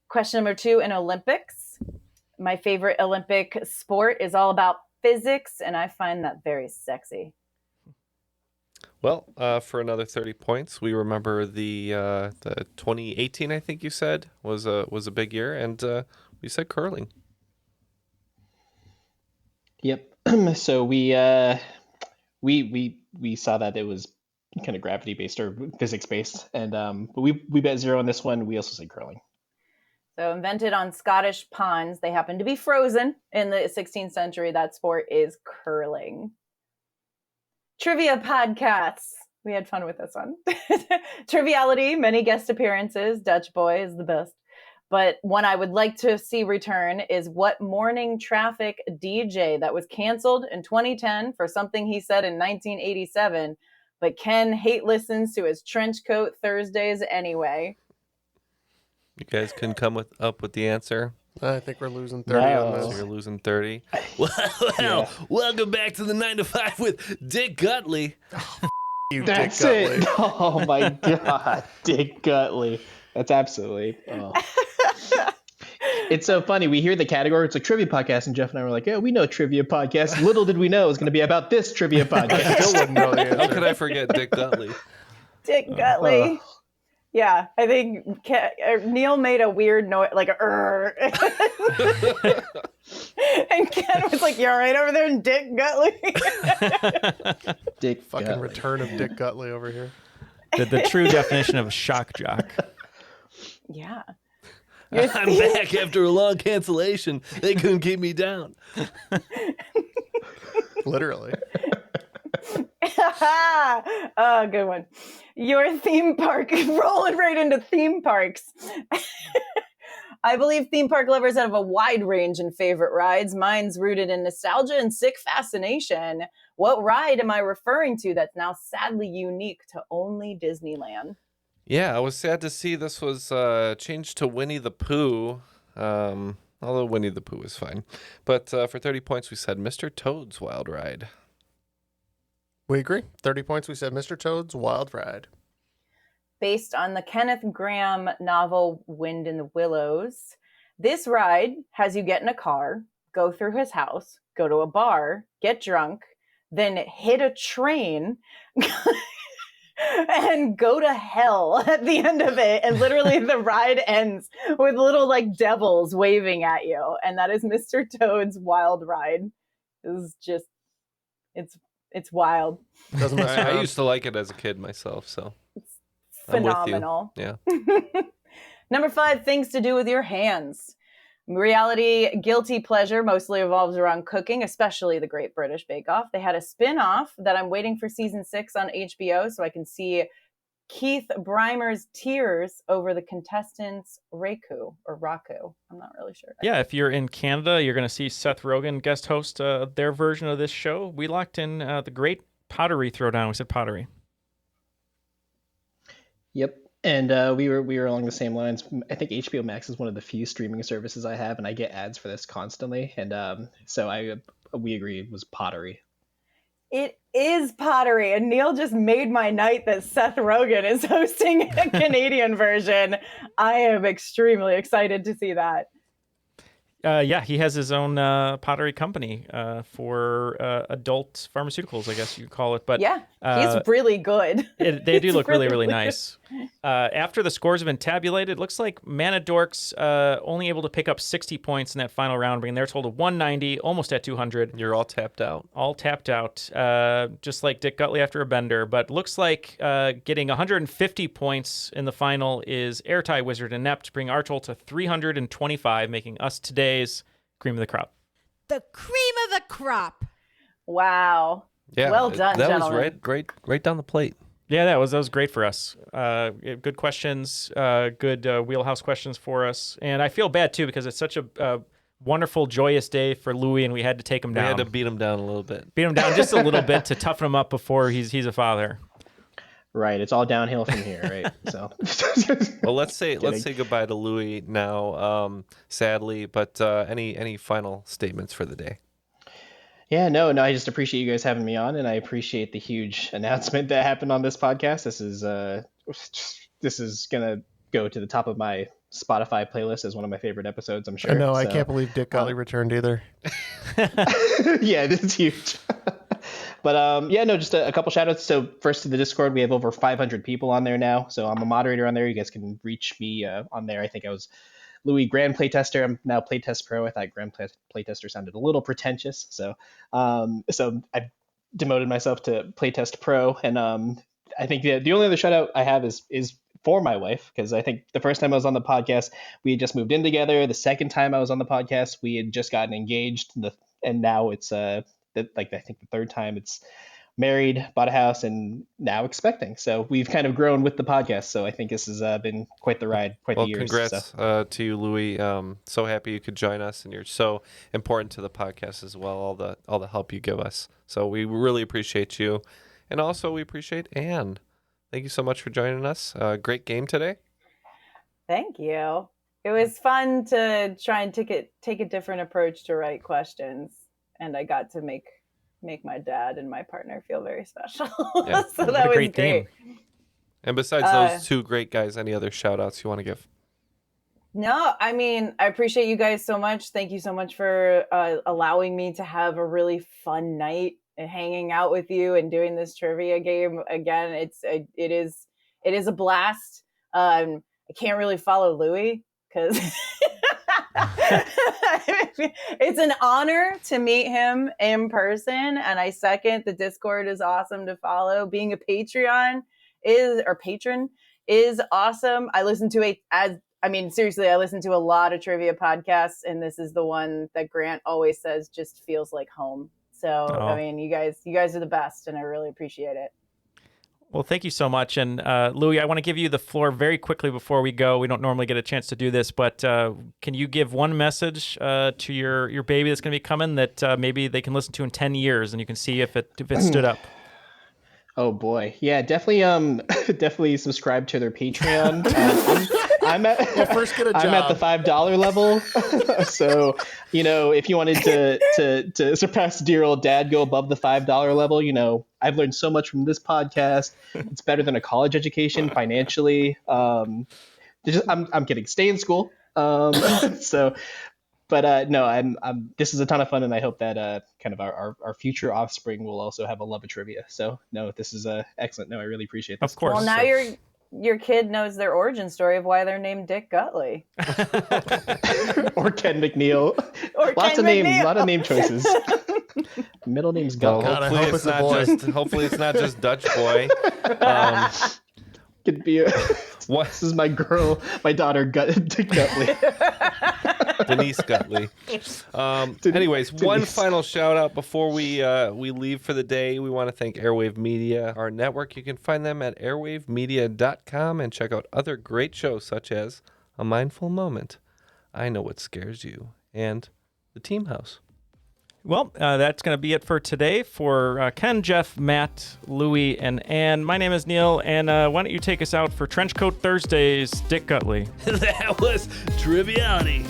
Question number 2, in Olympics. My favorite Olympic sport is all about physics, and I find that very sexy. Well, for another 30 points, we remember the 2018, I think you said, was a big year, and we said curling. Yep. So we saw that it was kind of gravity based or physics based, and but we bet 0 on this one. We also said curling. So invented on Scottish ponds, they happen to be frozen in the 16th century. That sport is curling. Trivia podcasts. We had fun with this one. Triviality, many guest appearances. Dutch Boy is the best. But one I would like to see return is what morning traffic DJ that was canceled in 2010 for something he said in 1987. But Ken hate listens to his trench coat Thursdays anyway. You guys couldn't come up with the answer? I think we're losing 30 on this. So you're losing 30. Well, welcome back to the 9 to 5 with Dick Gutley. You That's Dick it. Gutley. Oh my God, Dick Gutley. That's absolutely. Oh. It's so funny. We hear the category. It's like trivia podcast, and Jeff and I were like, "Yeah, we know trivia podcast." Little did we know it was going to be about this trivia podcast. I still wouldn't know the answer. How could I forget Dick Gutley? Dick Gutley. Yeah, I think Neal made a weird noise, like a and Ken was like, "You all right over there, Dick Gutley?" Dick Fucking Gutley. return of Dick Gutley over here. The true definition of a shock jock. Yeah. I'm back after a long cancellation. They couldn't keep me down. Literally. Oh, good one. Your theme park, rolling right into theme parks. I believe theme park lovers have a wide range in favorite rides. Mine's rooted in nostalgia and sick fascination. What ride am I referring to that's now sadly unique to only Disneyland? Yeah, I was sad to see this was changed to Winnie the Pooh. Although Winnie the Pooh is fine. But for 30 points, we said Mr. Toad's Wild Ride. We agree. 30 points. We said Mr. Toad's Wild Ride. Based on the Kenneth Grahame novel Wind in the Willows, this ride has you get in a car, go through his house, go to a bar, get drunk, then hit a train, and go to hell at the end of it. And literally the ride ends with little like devils waving at you. And that is Mr. Toad's Wild Ride. It's just, it's wild. Doesn't mess I around. used to like it as a kid myself, so I'm with you. Phenomenal. Yeah. Number 5, things to do with your hands. Reality guilty pleasure mostly revolves around cooking, especially the Great British Bake Off. They had a spin-off that I'm waiting for season 6 on HBO so I can see Keith Brymer's tears over the contestants' Raku. I'm not really sure. Yeah, if you're in Canada, you're going to see Seth Rogen guest host their version of this show. We locked in the Great Pottery Throwdown. We said pottery. Yep. And we were along the same lines. I think HBO Max is one of the few streaming services I have, and I get ads for this constantly. And so we agreed it was pottery. It is pottery, and Neal just made my night that Seth Rogen is hosting a Canadian version. I am extremely excited to see that. Yeah, he has his own pottery company for adult pharmaceuticals, I guess you call it. But yeah, he's really good. They do look really, really good. nice. After the scores have been tabulated, it looks like Mana Dorks only able to pick up 60 points in that final round, bringing their total to 190, almost at 200. You're all tapped out. All tapped out, just like Dick Gutley after a bender. But looks like getting 150 points in the final is Airtie Wizard Inept, bringing our total to 325, making us today's cream of the crop. The cream of the crop. Wow. Yeah. Well done, that gentlemen. was right down the plate. Yeah, that was great for us. Good questions, good wheelhouse questions for us. And I feel bad, too, because it's such a wonderful, joyous day for Louie, and we had to take him down. We had to beat him down a little bit. Beat him down just a little bit to toughen him up before he's a father. Right, it's all downhill from here, right? So, well, let's say goodbye to Louie now, sadly. But any final statements for the day? Yeah, no, I just appreciate you guys having me on, and I appreciate the huge announcement that happened on this podcast. This is gonna go to the top of my Spotify playlist as one of my favorite episodes, I'm sure. I know, I can't believe Dick Gutley returned either. Yeah, this is huge. But just a couple shout outs. So first to the Discord, we have over 500 people on there now. So I'm a moderator on there. You guys can reach me on there. I think I was Louie Grand Playtester. I'm now Playtest Pro. I thought Grand Playtester sounded a little pretentious. So I've demoted myself to Playtest Pro. And I think the only other shout out I have is for my wife, because I think the first time I was on the podcast, we had just moved in together. The second time I was on the podcast, we had just gotten engaged. And now it's I think the third time it's married, bought a house, and now expecting. So we've kind of grown with the podcast. So I think this has been quite the ride, quite the years. Congrats to you, Louie. So happy you could join us, and you're so important to the podcast as well. All the help you give us. So we really appreciate you, and also we appreciate Anne. Thank you so much for joining us. Great game today. Thank you. It was fun to try and take a different approach to write questions. And I got to make my dad and my partner feel very special. Yeah. So that was great. And besides those two great guys, any other shout outs you want to give? No, I mean, I appreciate you guys so much. Thank you so much for allowing me to have a really fun night and hanging out with you and doing this trivia game again. It is a blast. I can't really follow Louie because it's an honor to meet him in person, and I second the Discord is awesome to follow. Being a patron is awesome. I listen to I listen to a lot of trivia podcasts, and this is the one that Grant always says just feels like home. So I mean, you guys are the best, and I really appreciate it. Well, thank you so much. And Louie, I want to give you the floor very quickly before we go. We don't normally get a chance to do this, but can you give one message to your baby that's going to be coming that maybe they can listen to in 10 years and you can see if it stood up? Oh boy. Yeah, definitely subscribe to their Patreon. I'm at first get a job. I'm at the $5 level. So, if you wanted to surpass dear old dad, go above the $5 level. I've learned so much from this podcast. It's better than a college education financially. I'm kidding. Stay in school. But But no, I'm this is a ton of fun, and I hope that kind of our future offspring will also have a love of trivia. So no, this is excellent. No, I really appreciate this. Of course. Well, now your kid knows their origin story of why they're named Dick Gutley. Or Ken McNeal. Or Lots Ken of names, McNeal. a lot of name choices. Middle name's Well, Gutley. hopefully it's not just Dutch boy. Could be this is my girl, my daughter, Dick Gutley. Denise Gutley. Anyways, one final shout out before we leave for the day. We want to thank Airwave Media, our network. You can find them at airwavemedia.com and check out other great shows such as A Mindful Moment, I Know What Scares You, and The Team House. Well, that's going to be it for today. For Ken, Jeff, Matt, Louie, and Anne, my name is Neal, and why don't you take us out for Trenchcoat Thursdays, Dick Gutley. That was Triviality.